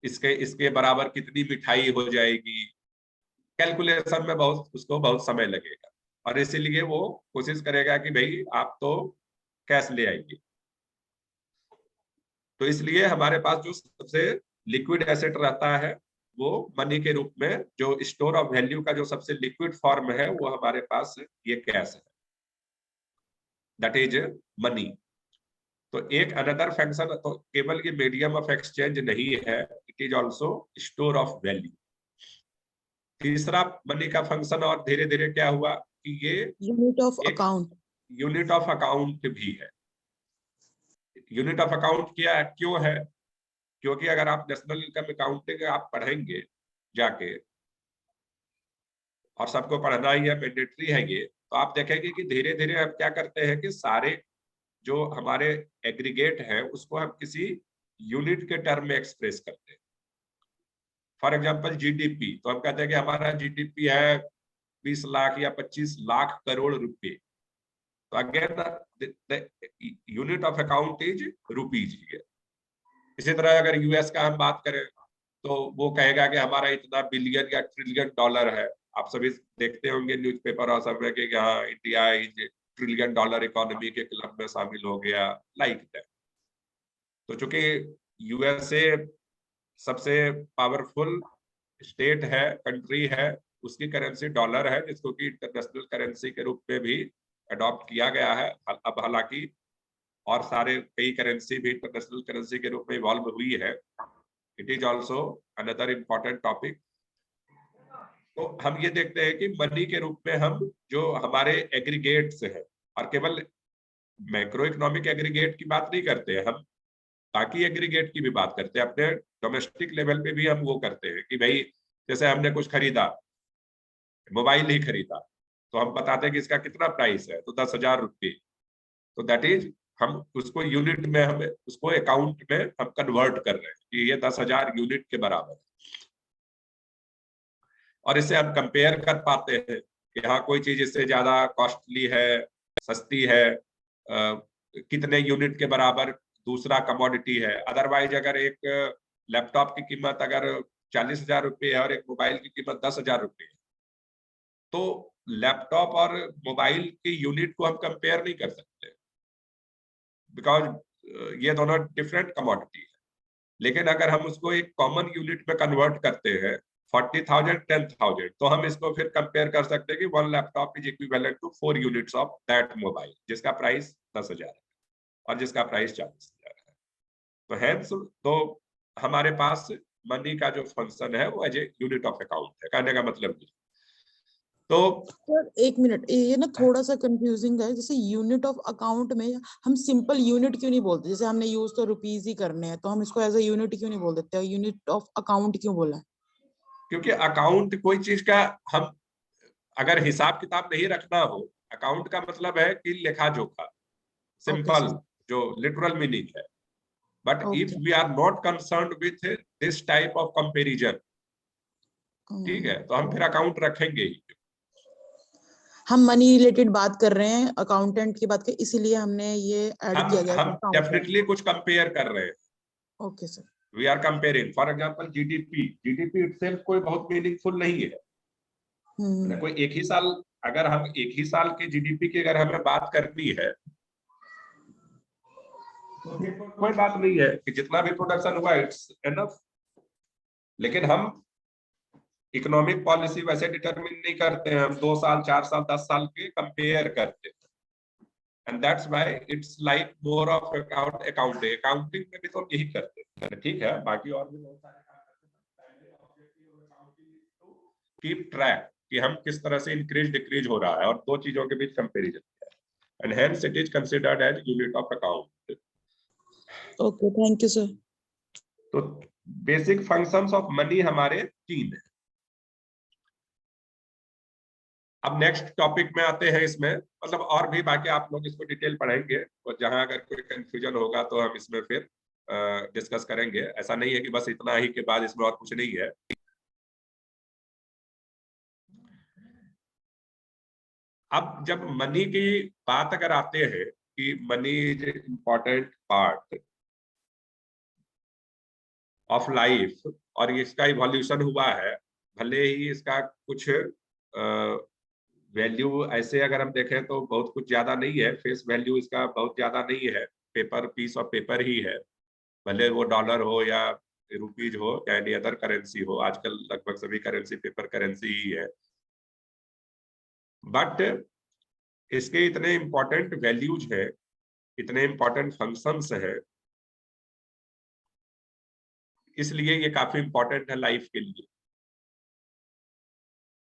इसके बराबर कितनी मिठाई हो जाएगी। कैलकुलेशन में उसको बहुत समय लगेगा, और इसीलिए वो कोशिश करेगा कि भाई आप तो कैश ले आइए। तो इसलिए हमारे पास जो सबसे लिक्विड एसेट रहता है वो मनी के रूप में, जो स्टोर ऑफ वैल्यू का जो सबसे लिक्विड फॉर्म है वो हमारे पास ये कैश है, दैट इज मनी। तो एक अनदर फंक्शन, तो केवल ये मीडियम ऑफ एक्सचेंज नहीं है, it is also store of value. तीसरा मनी का फंक्शन और धीरे धीरे क्या हुआ कि ये unit of account, unit of account भी है। यूनिट ऑफ अकाउंट क्या क्यों है? क्योंकि अगर आप नेशनल इनकम अकाउंटिंग आप पढ़ेंगे जाके, और सबको पढ़ना ही है, मैंडेटरी है ये, तो आप देखेंगे कि धीरे धीरे हम क्या करते हैं कि सारे जो हमारे एग्रीगेट है उसको हम किसी यूनिट के टर्म में एक्सप्रेस करते हैं। फॉर एग्जांपल जीडीपी, तो हम कहते हैं कि हमारा जीडीपी है 20 लाख या 25 लाख करोड़ रुपए। तो again unit of account is rupees. इसी तरह अगर यूएस का हम बात करें तो वो कहेगा कि हमारा इतना बिलियन या ट्रिलियन डॉलर है। आप सभी देखते होंगे न्यूज़पेपर और सब में कि यहाँ India is trillion dollar economy के क्लब में शामिल हो गया, लाइक दैट। तो चूंकि यूएसए सबसे पावरफुल स्टेट है, कंट्री है, उसकी करेंसी डॉलर है, जिसको कि इंटरनेशनल करेंसी के रूप में भी अडॉप्ट किया गया है। अब हालांकि और सारे कई करेंसी भी इंटरनेशनल करेंसी के रूप में इवॉल्व हुई है। It is also another important topic. तो हम ये देखते हैं कि मनी के रूप में हम जो हमारे एग्रीगेट्स है, और केवल मैक्रो इकोनॉमिक एग्रीगेट की बात नहीं करते हैं, हम बाकी एग्रीगेट की भी बात करते हैं। अपने डोमेस्टिक लेवल पे भी हम वो करते हैं कि भाई जैसे हमने कुछ खरीदा, मोबाइल ही खरीदा, तो हम बताते हैं कि इसका कितना प्राइस है, तो 10,000 रुपये। तो दैट इज हम उसको यूनिट में, हम उसको अकाउंट में हम कन्वर्ट कर रहे हैं कि ये 10,000 यूनिट के बराबर है। और इससे हम कंपेयर कर पाते हैं कि हाँ कोई चीज इससे ज्यादा कॉस्टली है, सस्ती है, कितने यूनिट के बराबर दूसरा कमोडिटी है। अदरवाइज अगर एक लैपटॉप की कीमत अगर 40,000 रुपये है और एक मोबाइल की कीमत 10,000 रुपये है, तो लैपटॉप और मोबाइल की यूनिट को हम कंपेयर नहीं कर सकते, बिकॉज ये दोनों डिफरेंट कमोडिटी है। लेकिन अगर हम उसको एक कॉमन यूनिट में कन्वर्ट करते हैं, 40,000, 10,000, तो हम इसको फिर कंपेयर कर सकते हैं कि 1 laptop is equivalent to 4 units of that mobile, जिसका प्राइस 10,000 है और जिसका प्राइस 40,000 है। तो हैंस तो हमारे पास मनी का जो फंक्शन है वो as a unit of account है, कहने का मतलब ये। तो सर एक मिनट, ये ना थोड़ा सा कंफ्यूजिंग है। जैसे यूनिट ऑफ अकाउंट में हम सिंपल यूनिट क्यों नहीं बोलते? जैसे हमने यूज तो रुपीज ही करने हैं, तो हम इसको एज ए यूनिट क्यों नहीं बोल देते? यूनिट ऑफ अकाउंट क्यों बोला है? क्योंकि अकाउंट कोई चीज का, हम अगर हिसाब किताब नहीं रखना हो, अकाउंट का मतलब है कि लेखा जोखा, सिंपल जो लिटरल मीनिंग है। But if we are not concerned with this type of comparison, ठीक है, तो हम फिर अकाउंट रखेंगे ही। हम मनी रिलेटेड बात कर रहे हैं, अकाउंटेंट की बात कर, इसीलिए हमने ये ऐड किया गया। हम डेफिनेटली कुछ कंपेयर कर रहे हैं। Okay sir. We are comparing, for example GDP itself कोई बहुत मीनिंगफुल नहीं है। कोई एक ही साल, अगर हम एक ही साल के जीडीपी की अगर हमें बात करनी है, तो कोई बात नहीं है कि जितना भी प्रोडक्शन हुआ इट्स एनफ। लेकिन हम इकोनॉमिक पॉलिसी वैसे डिटरमिन नहीं करते हैं, हम 2 साल, 4 साल, 10 साल के कंपेयर करते हैं। And that's why it's like more of accounting में भी तो हम यही करते हैं, ठीक है। बाकी और भी बहुत सारे काम करते हैं, कीप ट्रैक कि हम किस तरह से इंक्रीज डिक्रीज हो रहा है, और दो चीजों के बीच कंपैरिजन है, and hence it is considered as unit of account. Okay, thank you sir. तो बेसिक फंक्शंस ऑफ मनी हमारे 3 है। अब नेक्स्ट टॉपिक में आते हैं। इसमें मतलब और भी बाकी आप लोग इसको डिटेल पढ़ेंगे, और जहां अगर कोई कंफ्यूजन होगा तो हम इसमें फिर डिस्कस करेंगे। ऐसा नहीं है कि बस इतना ही के बाद इसमें और कुछ नहीं है। अब जब मनी की बात अगर आते हैं कि money is important part of life, और इसका इवोल्यूशन हुआ है, भले ही इसका कुछ वैल्यू ऐसे अगर हम देखें तो बहुत कुछ ज्यादा नहीं है, फेस वैल्यू इसका बहुत ज्यादा नहीं है, पेपर पीस ऑफ पेपर ही है, भले वो डॉलर हो या रुपीज हो या एनी अदर करेंसी हो। आजकल लगभग सभी करेंसी पेपर करेंसी ही है। बट इसके इतने इंपॉर्टेंट वैल्यूज है, इतने इंपॉर्टेंट फंक्शंस है, इसलिए ये काफी इंपॉर्टेंट है लाइफ के लिए।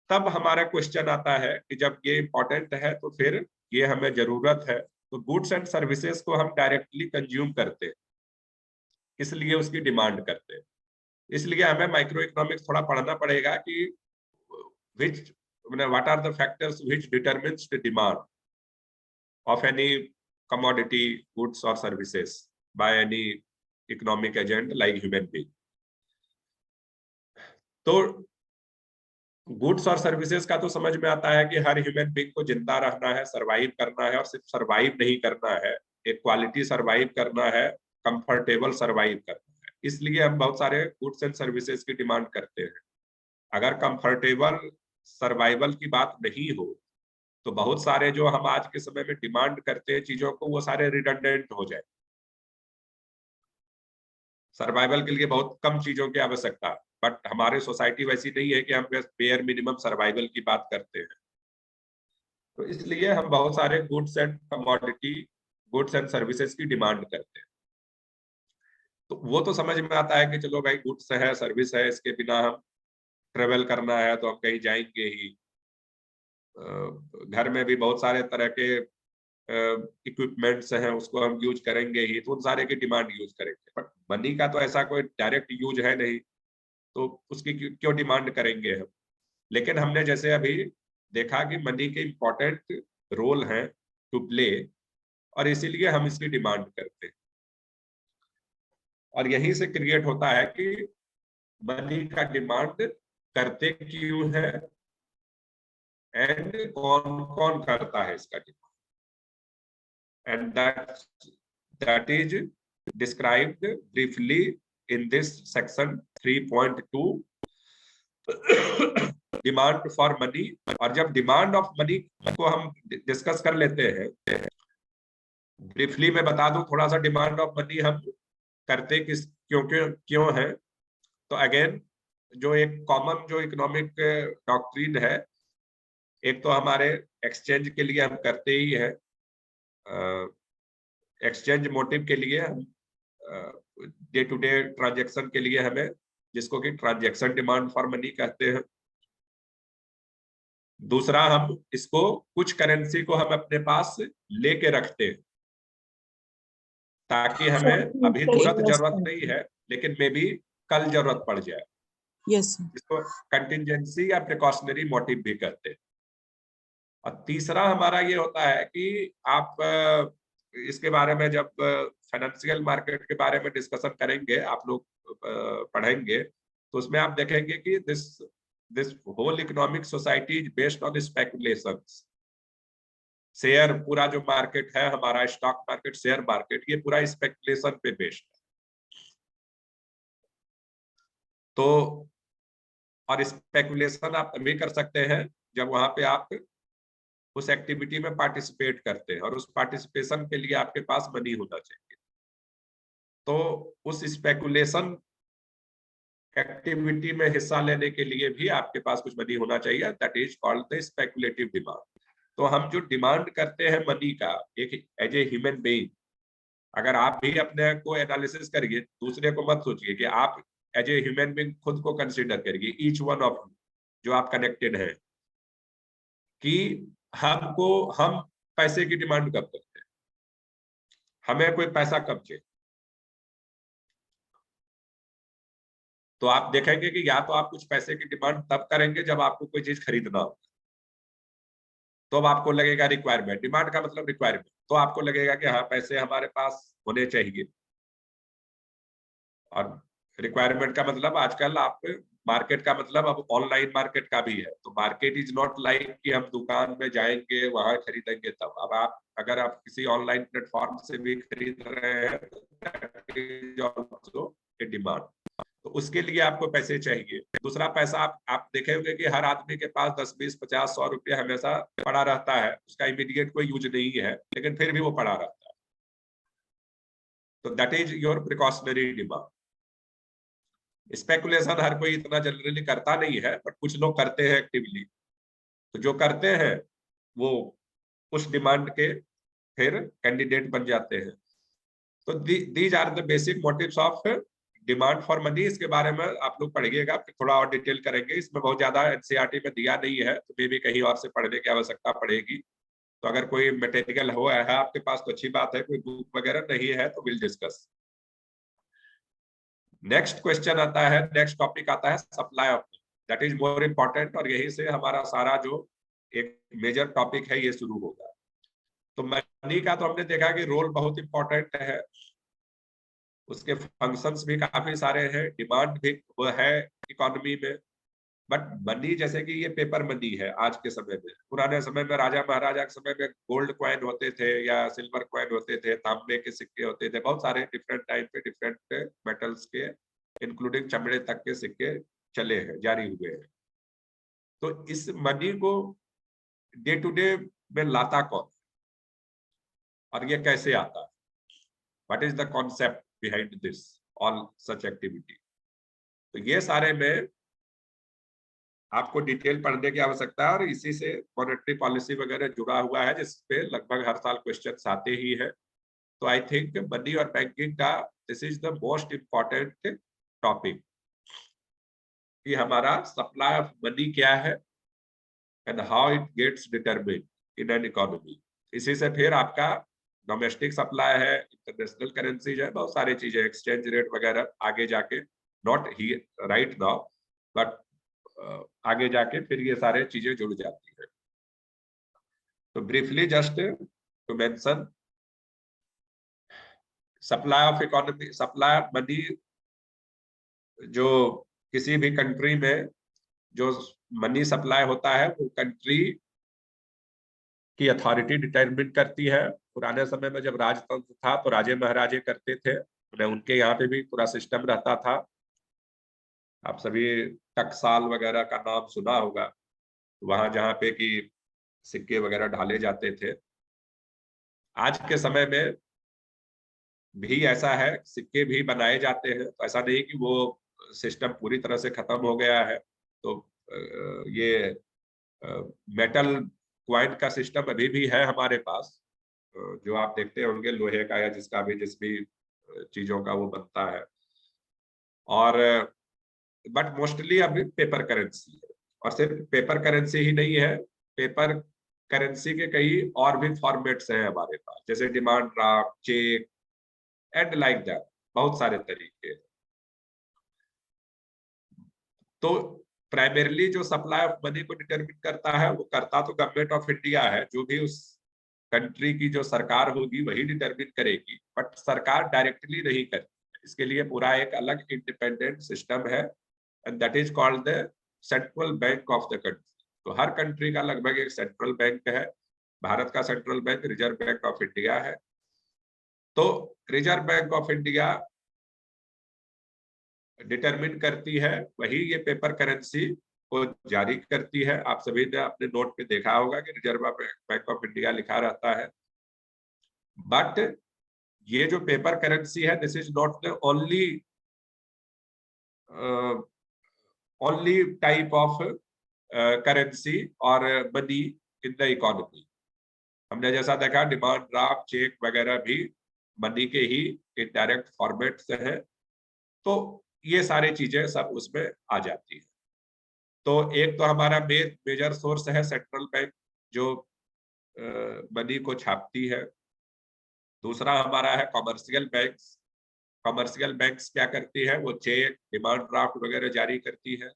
तब हमारा क्वेश्चन आता है कि जब ये इंपॉर्टेंट है तो फिर ये हमें जरूरत है, तो गुड्स एंड सर्विसेज को हम डायरेक्टली कंज्यूम करते हैं, इसलिए उसकी डिमांड करते हैं। इसलिए हमें माइक्रो इकोनॉमिक्स थोड़ा पढ़ना पड़ेगा कि which what are the factors which determines the demand of any commodity, goods और services by any economic agent like human being. तो गुड्स और सर्विसेज का तो समझ में आता है कि हर ह्यूमन बीइंग को जिंदा रहना है, सरवाइव करना है, और सिर्फ सरवाइव नहीं करना है, एक क्वालिटी सरवाइव करना है, कंफर्टेबल सरवाइव करना है। इसलिए हम बहुत सारे गुड्स एंड सर्विसेज की डिमांड करते हैं। अगर कंफर्टेबल सर्वाइवल की बात नहीं हो तो बहुत सारे जो हम आज के समय में डिमांड करते हैं चीजों को, वो सारे रिडंडेंट हो जाए। सर्वाइवल के लिए बहुत कम चीजों की आवश्यकता है, बट हमारे सोसाइटी वैसी नहीं है कि हम बस बेयर मिनिमम सर्वाइवल की बात करते हैं। तो इसलिए हम बहुत सारे goods and commodity, goods and services की डिमांड करते हैं। तो वो तो समझ में आता है कि चलो भाई गुड्स है, सर्विस है, इसके बिना हम ट्रेवल करना है तो हम कहीं जाएंगे ही। घर में भी बहुत सारे तरह के इक्विपमेंट्स हैं, उसको हम यूज करेंगे ही, तो उन सारे की डिमांड यूज करेंगे। बट मनी का तो ऐसा कोई डायरेक्ट यूज है नहीं, तो उसकी क्यों डिमांड करेंगे हम। लेकिन हमने जैसे अभी देखा कि मनी के इम्पोर्टेंट रोल हैं टू प्ले, और इसीलिए हम इसकी डिमांड करते हैं। और यहीं से क्रिएट होता है कि मनी का डिमांड करते क्यों है एंड कौन कौन करता है इसका demand, and that is described briefly in this section 3.2 demand for money. और जब डिमांड ऑफ मनी को हम डिस्कस कर लेते हैं, ब्रीफली मैं बता दूं थोड़ा सा डिमांड ऑफ मनी हम करते क्यों है। तो अगेन जो एक कॉमन जो इकोनॉमिक डॉक्ट्रिन है, एक तो हमारे एक्सचेंज के लिए हम करते ही है, एक्सचेंज मोटिव के लिए, हम डे टू डे ट्रांजैक्शन के लिए हमें, जिसको कि ट्रांजैक्शन डिमांड फॉर मनी कहते हैं। दूसरा, हम इसको कुछ करेंसी को हम अपने पास लेके रखते हैं ताकि हमें अभी तुरंत जरूरत नहीं है लेकिन मे बी कल जरूरत पड़ जाए। यस, इसको कंटिंजेंसी या प्रिकॉशनरी मोटिव भी कहते हैं। और तीसरा हमारा ये होता है कि आप इसके बारे में जब फाइनेंशियल मार्केट के बारे में डिस्कशन करेंगे, आप लोग पढ़ेंगे, तो उसमें आप देखेंगे कि this whole economic society is based on speculations. Share, पूरा जो मार्केट है हमारा, स्टॉक मार्केट, शेयर मार्केट, ये पूरा स्पेकुलेशन पे बेस्ड है। तो और स्पेकुलेशन आप तभी कर सकते हैं जब वहां पे आप उस एक्टिविटी में पार्टिसिपेट करते हैं, और उस पार्टिसिपेशन के लिए आपके पास मनी होना चाहिए। तो उस स्पेकुलेशन एक्टिविटी में हिस्सा लेने के लिए भी आपके पास कुछ मनी होना चाहिए, that is called the speculative demand. तो हम जो डिमांड करते हैं मनी का, एक एज ए ह्यूमन बीइंग, अगर आप भी अपने को एनालिसिस करिए, दूसरे को मत सोचिए, कि आप एज ए ह्यूमन बीइंग खुद को कंसीडर करिए, ईच वन ऑफ जो आप कनेक्टेड है, कि हम पैसे की डिमांड कब करते हैं, हमें कोई पैसा कब चाहिए। तो आप देखेंगे कि या तो आप कुछ पैसे की डिमांड तब करेंगे जब आपको कोई चीज खरीदना हो, तो अब आपको लगेगा रिक्वायरमेंट। डिमांड का मतलब रिक्वायरमेंट, तो आपको लगेगा कि हाँ पैसे हमारे पास होने चाहिए। और रिक्वायरमेंट का मतलब आजकल आप, मार्केट का मतलब अब ऑनलाइन मार्केट का भी है। तो मार्केट इज नॉट लाइक कि हम दुकान में जाएंगे वहां खरीदेंगे तब। अब आप अगर आप किसी ऑनलाइन प्लेटफॉर्म से भी खरीद रहे हैं तो डिमांड, तो उसके लिए आपको पैसे चाहिए। दूसरा, पैसा आप देखेंगे कि हर आदमी के पास 10, 20, 50, 100 रुपया हमेशा पड़ा रहता है। उसका इमीडिएट कोई यूज नहीं है, लेकिन फिर भी वो पड़ा रहता है। तो that is your precautionary demand. Speculation हर कोई इतना जनरली करता नहीं है, बट कुछ लोग करते हैं एक्टिवली। तो जो करते हैं वो उस डिमांड के फिर कैंडिडेट बन जाते हैं। तो these are the basic motives of demand for money. इसके बारे में आप लोग पढ़िएगा, फिर थोड़ा और डिटेल करेंगे। इसमें बहुत ज्यादा एनसीईआरटी में दिया नहीं है, तो मे भी कहीं और से पढ़ने की आवश्यकता पड़ेगी। तो अगर कोई मटेरियल हो है आपके पास तो अच्छी बात है, कोई बुक वगैरह नहीं है तो विल डिस्कस। नेक्स्ट क्वेश्चन आता है, नेक्स्ट टॉपिक आता है supply of, that is more important. और यहीं से हमारा सारा जो एक मेजर टॉपिक है ये शुरू होगा। तो मनी का तो हमने देखा कि रोल बहुत इंपॉर्टेंट है, उसके फंक्शंस भी काफी सारे हैं, डिमांड भी वो है इकोनॉमी में। बट मनी जैसे कि ये पेपर मनी है आज के समय में, पुराने समय में राजा महाराजा के समय में गोल्ड कॉइन होते थे या सिल्वर कॉइन होते थे, तांबे के सिक्के होते थे, बहुत सारे डिफरेंट टाइम पे डिफरेंट मेटल्स के इंक्लूडिंग चमड़े तक के सिक्के चले हैं, जारी हुए हैं। तो इस मनी को डे टू डे में लाता कौन और ये कैसे आता है, what is the concept behind this all such activity. तो ये सारे में आपको डिटेल पढ़ने की आवश्यकता है और इसी से मॉनेटरी पॉलिसी वगैरह जुड़ा हुआ है, जिसपे लगभग हर साल क्वेश्चन आते ही है। तो आई थिंक मनी और बैंकिंग का this is the most important topic कि हमारा सप्लाई ऑफ मनी क्या है and how it gets determined in an economy. इसी से फिर आपका डोमेस्टिक सप्लाई है, इंटरनेशनल करेंसीज है, बहुत सारी चीजें, एक्सचेंज रेट वगैरह आगे जाके, नॉट ही राइट नाउ बट आगे जाके फिर ये सारे चीजें जुड़ जाती है। तो briefly just to mention supply of economy, supply of money, जो किसी भी कंट्री में जो मनी सप्लाई होता है वो कंट्री की अथॉरिटी डिटरमिन करती है। पुराने समय में जब राजतंत्र था तो राजे महाराजे करते थे, उनके यहाँ पे भी पूरा सिस्टम रहता था। आप सभी टकसाल वगैरह का नाम सुना होगा, वहां जहाँ पे कि सिक्के वगैरह ढाले जाते थे। आज के समय में भी ऐसा है, सिक्के भी बनाए जाते हैं, तो ऐसा नहीं कि वो सिस्टम पूरी तरह से खत्म हो गया है। तो ये मेटल क्वाइन का सिस्टम अभी भी है हमारे पास, जो आप देखते होंगे लोहे का या जिसका भी जिस भी चीजों का वो बनता है। और बट मोस्टली अभी पेपर करेंसी है, और सिर्फ पेपर करेंसी ही नहीं है, पेपर करेंसी के कई और भी फॉर्मेट्स हैं हमारे पास, जैसे demand draft, cheque and like that, बहुत सारे तरीके। तो प्राइमरीली जो सप्लाई ऑफ मनी को डिटरमिन करता है वो करता तो गवर्नमेंट ऑफ इंडिया है, जो भी उस कंट्री की जो सरकार होगी वही डिटरमिन करेगी, बट सरकार डायरेक्टली नहीं करती। इसके लिए पूरा एक अलग इंडिपेंडेंट सिस्टम है and that is called the central bank of the country. तो हर कंट्री का लगभग एक सेंट्रल बैंक है। भारत का central bank reserve Bank of India है। तो reserve Bank of India determine करती है, वही ये पेपर करेंसी को जारी करती है। आप सभी ने अपने नोट में देखा होगा कि रिजर्व बैंक ऑफ इंडिया लिखा रहता है। बट ये जो पेपर करेंसी है, this is not the only type of currency और मनी इन द इकोनॉमी। हमने जैसा देखा डिमांड ड्राफ्ट, चेक वगैरह भी मनी के ही इनडायरेक्ट फॉर्मेट्स हैं। तो ये सारी चीजें सब उसमें आ जाती है। तो एक तो हमारा मेजर सोर्स है सेंट्रल बैंक, जो मनी को छापती है। दूसरा हमारा है कॉमर्शियल बैंक्स। कॉमर्शियल बैंक्स क्या करती है, वो चेक, डिमांड ड्राफ्ट वगैरह जारी करती है।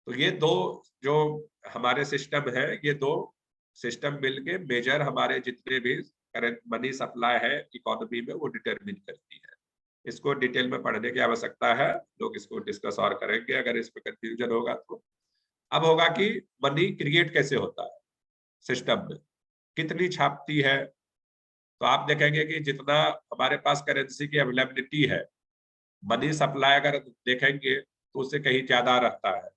तो ये दो जो हमारे सिस्टम है, ये दो सिस्टम मिलके मेजर हमारे जितने भी करंट मनी सप्लाई है इकोनॉमी में वो डिटरमिन करती है। इसको डिटेल में पढ़ने की आवश्यकता है, लोग इसको डिस्कस और करेंगे अगर इसमें कंफ्यूजन होगा तो। अब होगा कि मनी क्रिएट कैसे होता है सिस्टम में, कितनी छापती है। तो आप देखेंगे कि जितना हमारे पास करेंसी की अवेलेबिलिटी है, मनी सप्लाई अगर देखेंगे तो उससे कहीं ज्यादा रहता है।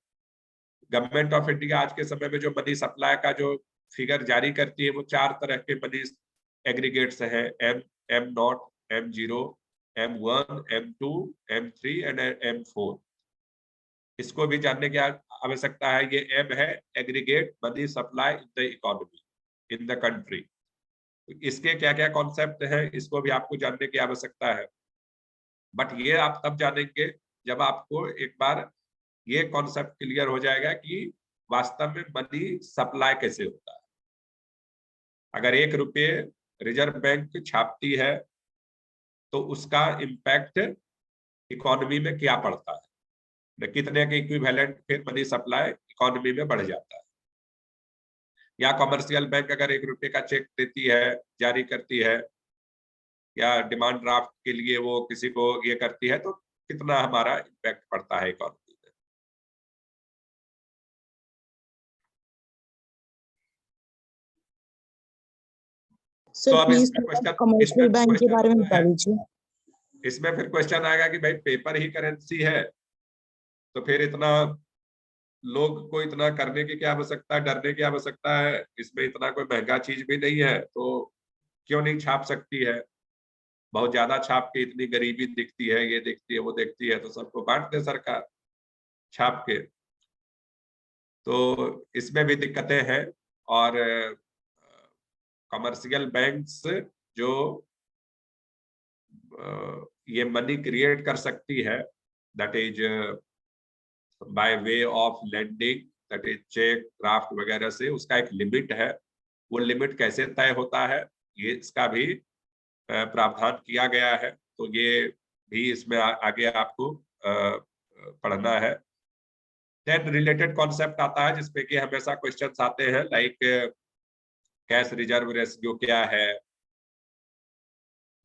गवर्नमेंट ऑफ इंडिया आज के समय में जो मनी सप्लाई का जो फिगर जारी करती है, वो 4 तरह के मनी एग्रीगेट्स है, M0, M0, M1, M2, M3 and M4। इसको भी जानने की आवश्यकता है। ये M है aggregate money supply in the economy in the country. इसके क्या क्या कॉन्सेप्ट है, इसको भी आपको जानने की आवश्यकता है। बट ये आप तब जानेंगे जब आपको एक बार ये कॉन्सेप्ट क्लियर हो जाएगा कि वास्तव में मनी सप्लाई कैसे होता है। अगर 1 रुपये रिजर्व बैंक छापती है तो उसका इम्पैक्ट इकोनॉमी में क्या पड़ता है, कितने के इक्विवेलेंट फिर मनी सप्लाई इकोनॉमी में बढ़ जाता है। या कॉमर्शियल बैंक अगर 1 रुपये का चेक देती है, जारी करती है, या डिमांड ड्राफ्ट के लिए वो किसी को ये करती है, तो कितना हमारा इम्पैक्ट पड़ता है इकोनॉमी। सर तो अब प्लीज इसमें क्वेश्चन, कमर्शियल बैंक के बारे में बता दीजिए। इसमें फिर क्वेश्चन आएगा कि भाई पेपर ही करेंसी है तो फिर इतना लोग को इतना करने की क्या आवश्यकता है, डरने की आवश्यकता है? इसमें इतना कोई महंगा चीज भी नहीं है, तो क्यों नहीं छाप सकती है? बहुत ज्यादा छाप के इतनी गरीबी दिखती है, ये दिखती है, वो दिखती है, तो सबको बांट दे सरकार छाप के। तो इसमें भी दिक्कतें हैं। और कमर्शियल बैंक्स जो ये मनी क्रिएट कर सकती है, that is by way of lending, that is cheque draft वगैरह से, उसका एक लिमिट है। वो लिमिट कैसे तय होता है, ये इसका भी प्रावधान किया गया है। तो ये भी इसमें आगे आपको पढ़ना है। देन रिलेटेड कॉन्सेप्ट आता है जिसपे कि हमेशा क्वेश्चंस आते हैं, लाइक कैश रिजर्व रेशियो क्या है।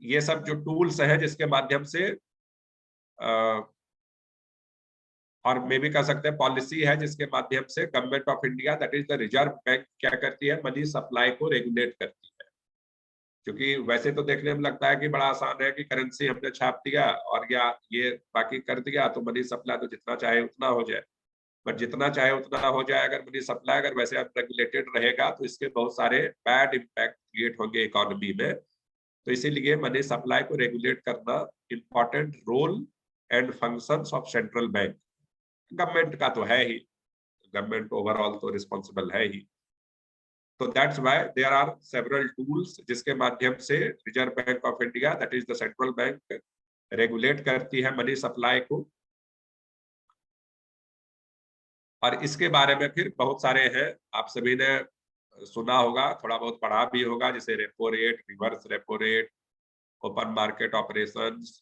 ये सब जो टूल्स हैं जिसके माध्यम से और मे भी कह सकते हैं पॉलिसी है जिसके माध्यम से government of India, that is the reserve bank, क्या करती है, मनी सप्लाई को रेगुलेट करती है। क्योंकि वैसे तो देखने में लगता है कि बड़ा आसान है कि करेंसी हमने छाप दिया और या ये बाकी कर दिया तो मनी सप्लाई तो जितना चाहे उतना हो जाए। बट जितना चाहे उतना हो जाए, अगर मनी सप्लाई अगर वैसे अनरेगुलेटेड रहेगा तो इसके बहुत सारे बैड इम्पैक्ट क्रिएट होंगे इकोनॉमी में। तो इसीलिए मनी सप्लाई को रेगुलेट करना important role and functions of central bank. Government का तो है ही, गवर्नमेंट ओवरऑल तो रिस्पॉन्सिबल है ही। तो that's why there are several tools जिसके माध्यम से Reserve Bank of India, that is the central bank, regulate करती है मनी सप्लाई को। और इसके बारे में फिर बहुत सारे हैं, आप सभी ने सुना होगा, थोड़ा बहुत पढ़ा भी होगा, जैसे repo rate, reverse repo rate, open market operations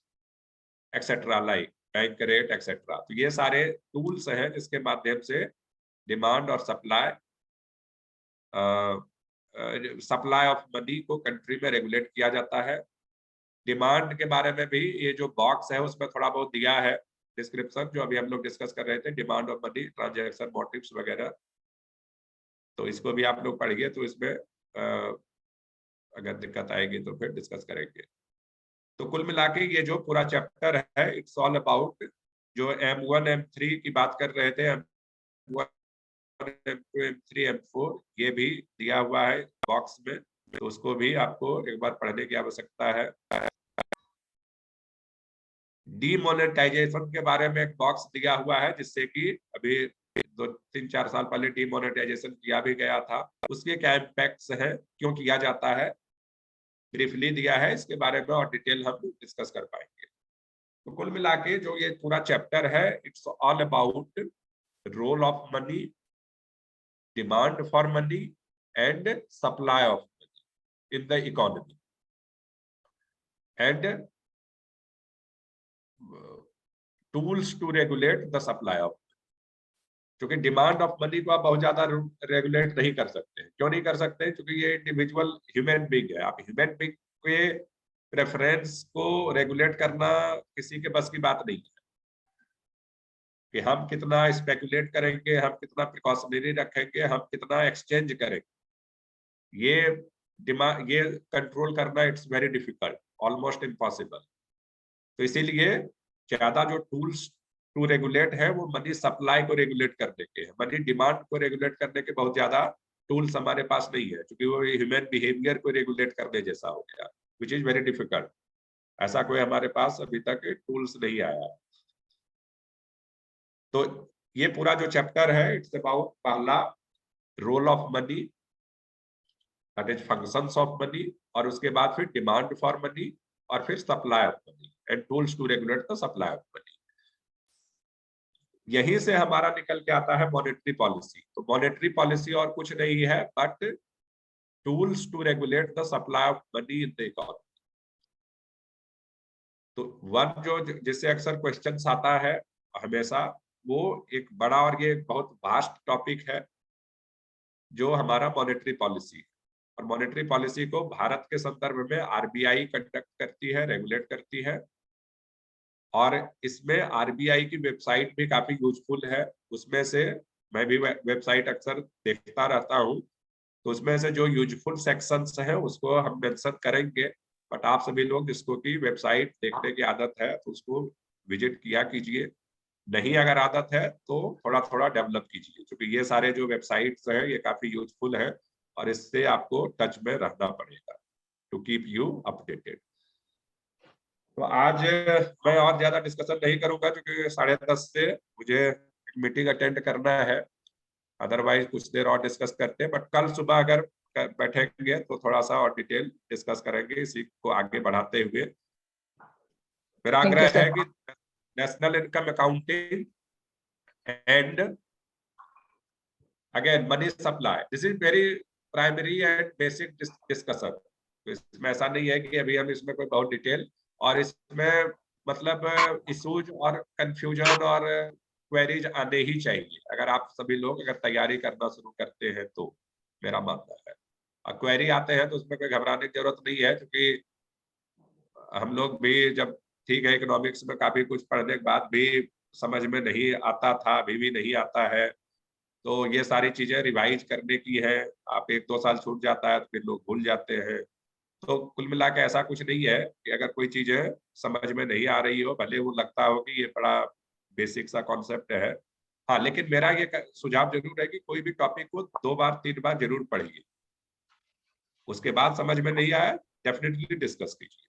etcetera, like bank rate etcetera. तो ये सारे टूल्स हैं जिसके माध्यम से डिमांड और सप्लाई सप्लाई ऑफ मनी को कंट्री में रेगुलेट किया जाता है। डिमांड के बारे में भी ये जो बॉक्स है उसमें थोड़ा बहुत दिया है डिस्क्रिप्शन, जो अभी हम लोग डिस्कस कर रहे थे, demand of money, transaction motives वगैरह। तो इसको भी आप लोग पढ़िए, तो इसमें अगर दिक्कत आएगी तो फिर डिस्कस करेंगे। तो कुल मिला के ये जो पूरा चैप्टर है, इट्स ऑल अबाउट, जो M1 M3 की बात कर रहे थे, M1 M2 M3 M4, ये भी दिया हुआ है बॉक्स में, तो उसको भी आपको एक बार पढ़ने की आवश्यकता है। डीमोनेटाइजेशन के बारे में एक बॉक्स दिया हुआ है, जिससे कि अभी 2-3-4 साल पहले डीमोनेटाइजेशन किया भी गया था, उसके क्या इम्पैक्ट्स हैं, क्यों किया जाता है, ब्रीफली दिया है इसके बारे में, और डिटेल हम डिस्कस कर पाएंगे। तो कुल मिला के जो ये पूरा चैप्टर है, it's all about role of money, demand for money and supply of money in the economy, and tools to regulate the supply of. क्योंकि डिमांड ऑफ मनी को आप बहुत ज्यादा रेगुलेट नहीं कर सकते। क्यों नहीं कर सकते? क्योंकि ये इंडिविजुअल ह्यूमन बीइंग है। आप ह्यूमन बीइंग के प्रेफरेंस को रेगुलेट करना किसी के बस की बात नहीं है, कि हम कितना स्पेकुलेट करेंगे, हम कितना प्रिकॉशनरी रखेंगे, हम कितना एक्सचेंज करेंगे, ये कंट्रोल करना it's very difficult, almost impossible. तो इसीलिए ज्यादा जो टूल्स टू रेगुलेट है वो मनी सप्लाई को रेगुलेट करने के हैं। मनी डिमांड को रेगुलेट करने के बहुत ज्यादा टूल्स हमारे पास नहीं है, क्योंकि वो ह्यूमन बिहेवियर को रेगुलेट करने जैसा हो गया, विच इज वेरी डिफिकल्ट। ऐसा कोई हमारे पास अभी तक टूल्स नहीं आया। तो ये पूरा जो चैप्टर है, इट्स अबाउट पहला role of money, that is functions of money, और उसके बाद फिर डिमांड फॉर मनी, और फिर supply of money and tools to regulate the supply of money. यहीं से हमारा निकल के आता है मॉनेटरी पॉलिसी। तो मॉनेटरी पॉलिसी और कुछ नहीं है but tools to regulate the supply of money in the economy. तो वन जो जिससे अक्सर क्वेश्चंस आता है हमेशा, वो एक बड़ा और ये बहुत वास्ट टॉपिक है, जो हमारा मॉनेटरी पॉलिसी। और मॉनेटरी पॉलिसी को भारत के संदर्भ में आरबीआई कंडक्ट करती है, रेगुलेट करती है। और इसमें आरबीआई की वेबसाइट भी काफी यूजफुल है। उसमें से मैं भी वेबसाइट अक्सर देखता रहता हूँ, तो उसमें से जो यूजफुल सेक्शंस हैं उसको हम मेंशन करेंगे। बट आप सभी लोग जिसको की वेबसाइट देखने की आदत है तो उसको विजिट किया कीजिए, नहीं अगर आदत है तो थोड़ा थोड़ा डेवलप कीजिए, क्योंकि ये सारे जो वेबसाइट्स हैं ये काफी यूजफुल है और इससे आपको टच में रहना पड़ेगा टू कीप यू अपडेटेड। तो आज मैं और ज्यादा डिस्कशन नहीं करूंगा क्योंकि 10:30 से मुझे एक मीटिंग अटेंड करना है, अदरवाइज कुछ देर और डिस्कस करते हैं, बट कल सुबह अगर बैठेंगे तो थोड़ा सा और डिटेल डिस्कस करेंगे इसी को आगे बढ़ाते हुए। मेरा आग्रह है कि national income accounting and again money supply, this is very primary and basic discussion. इसमें ऐसा नहीं है कि अभी हम इसमें कोई बहुत डिटेल, और इसमें मतलब इशूज और कंफ्यूजन और क्वेरीज आने ही चाहिए अगर आप सभी लोग अगर तैयारी करना शुरू करते हैं तो, मेरा मानना है। और क्वेरी आते हैं तो उसमें कोई घबराने की जरूरत नहीं है, क्योंकि हम लोग भी जब ठीक है इकोनॉमिक्स में काफी कुछ पढ़ने के बाद भी समझ में नहीं आता था, अभी भी नहीं आता है, तो ये सारी चीजें रिवाइज करने की है। आप 1-2 साल छूट जाता है तो फिर लोग भूल जाते हैं। तो कुल मिला के ऐसा कुछ नहीं है कि अगर कोई चीजें समझ में नहीं आ रही हो, भले वो लगता हो कि ये बड़ा बेसिक सा कॉन्सेप्ट है, हाँ, लेकिन मेरा ये सुझाव जरूर है कि कोई भी टॉपिक को 2 बार 3 बार जरूर पढ़िए, उसके बाद समझ में नहीं आया डेफिनेटली डिस्कस कीजिए,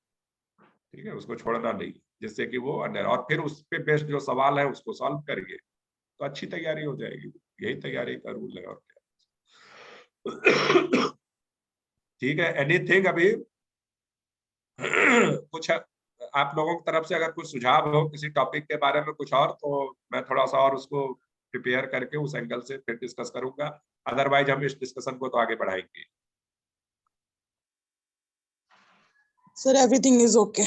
ठीक है, उसको छोड़ना नहीं, जिससे कि वो और फिर उस पे बेस्ड जो सवाल है उसको सॉल्व करिए तो अच्छी तैयारी हो जाएगी। यही तैयारी का रूल है और क्या। ठीक है, एनीथिंग अभी कुछ आप लोगों की तरफ से अगर कुछ सुझाव हो किसी टॉपिक के बारे में कुछ और, तो मैं थोड़ा सा और उसको प्रिपेयर करके उस एंगल से फिर डिस्कस करूंगा, अदरवाइज हम इस डिस्कशन को तो आगे बढ़ाएंगे। Sir everything is okay.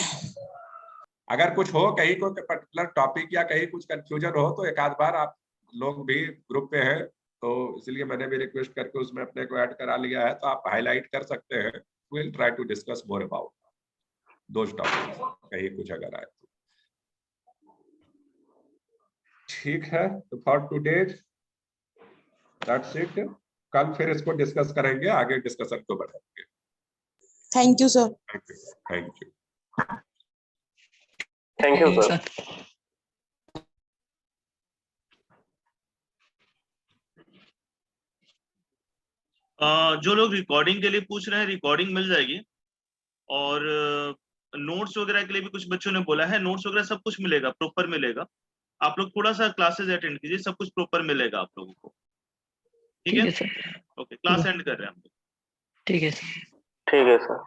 अगर कुछ हो कहीं कोई पर्टिकुलर टॉपिक या कहीं कुछ कंफ्यूजन हो तो एक आध बार आप लोग भी ग्रुप पे हैं तो इसलिए मैंने भी रिक्वेस्ट करके उसमें अपने को ऐड करा लिया है, तो आप हाईलाइट कर सकते हैं। Will try to discuss more about those topics कहीं कुछ अगर आए तो। ठीक है, तो फॉर टुडे दैट्स इट। कल फिर इसको डिस्कस करेंगे, आगे डिस्कशन को बढ़ाएंगे। Thank you sir. Thank you. Thank you sir. जो लोग रिकॉर्डिंग के लिए पूछ रहे हैं, रिकॉर्डिंग मिल जाएगी, और नोट्स वगैरह के लिए भी कुछ बच्चों ने बोला है, नोट्स वगैरह सब कुछ मिलेगा, प्रॉपर मिलेगा। आप लोग थोड़ा सा क्लासेस अटेंड कीजिए, सब कुछ प्रॉपर मिलेगा आप लोगों को। ठीक है सर। ओके, क्लास एंड कर रहे हैं हम लोग। ठीक है सर। ठीक है सर।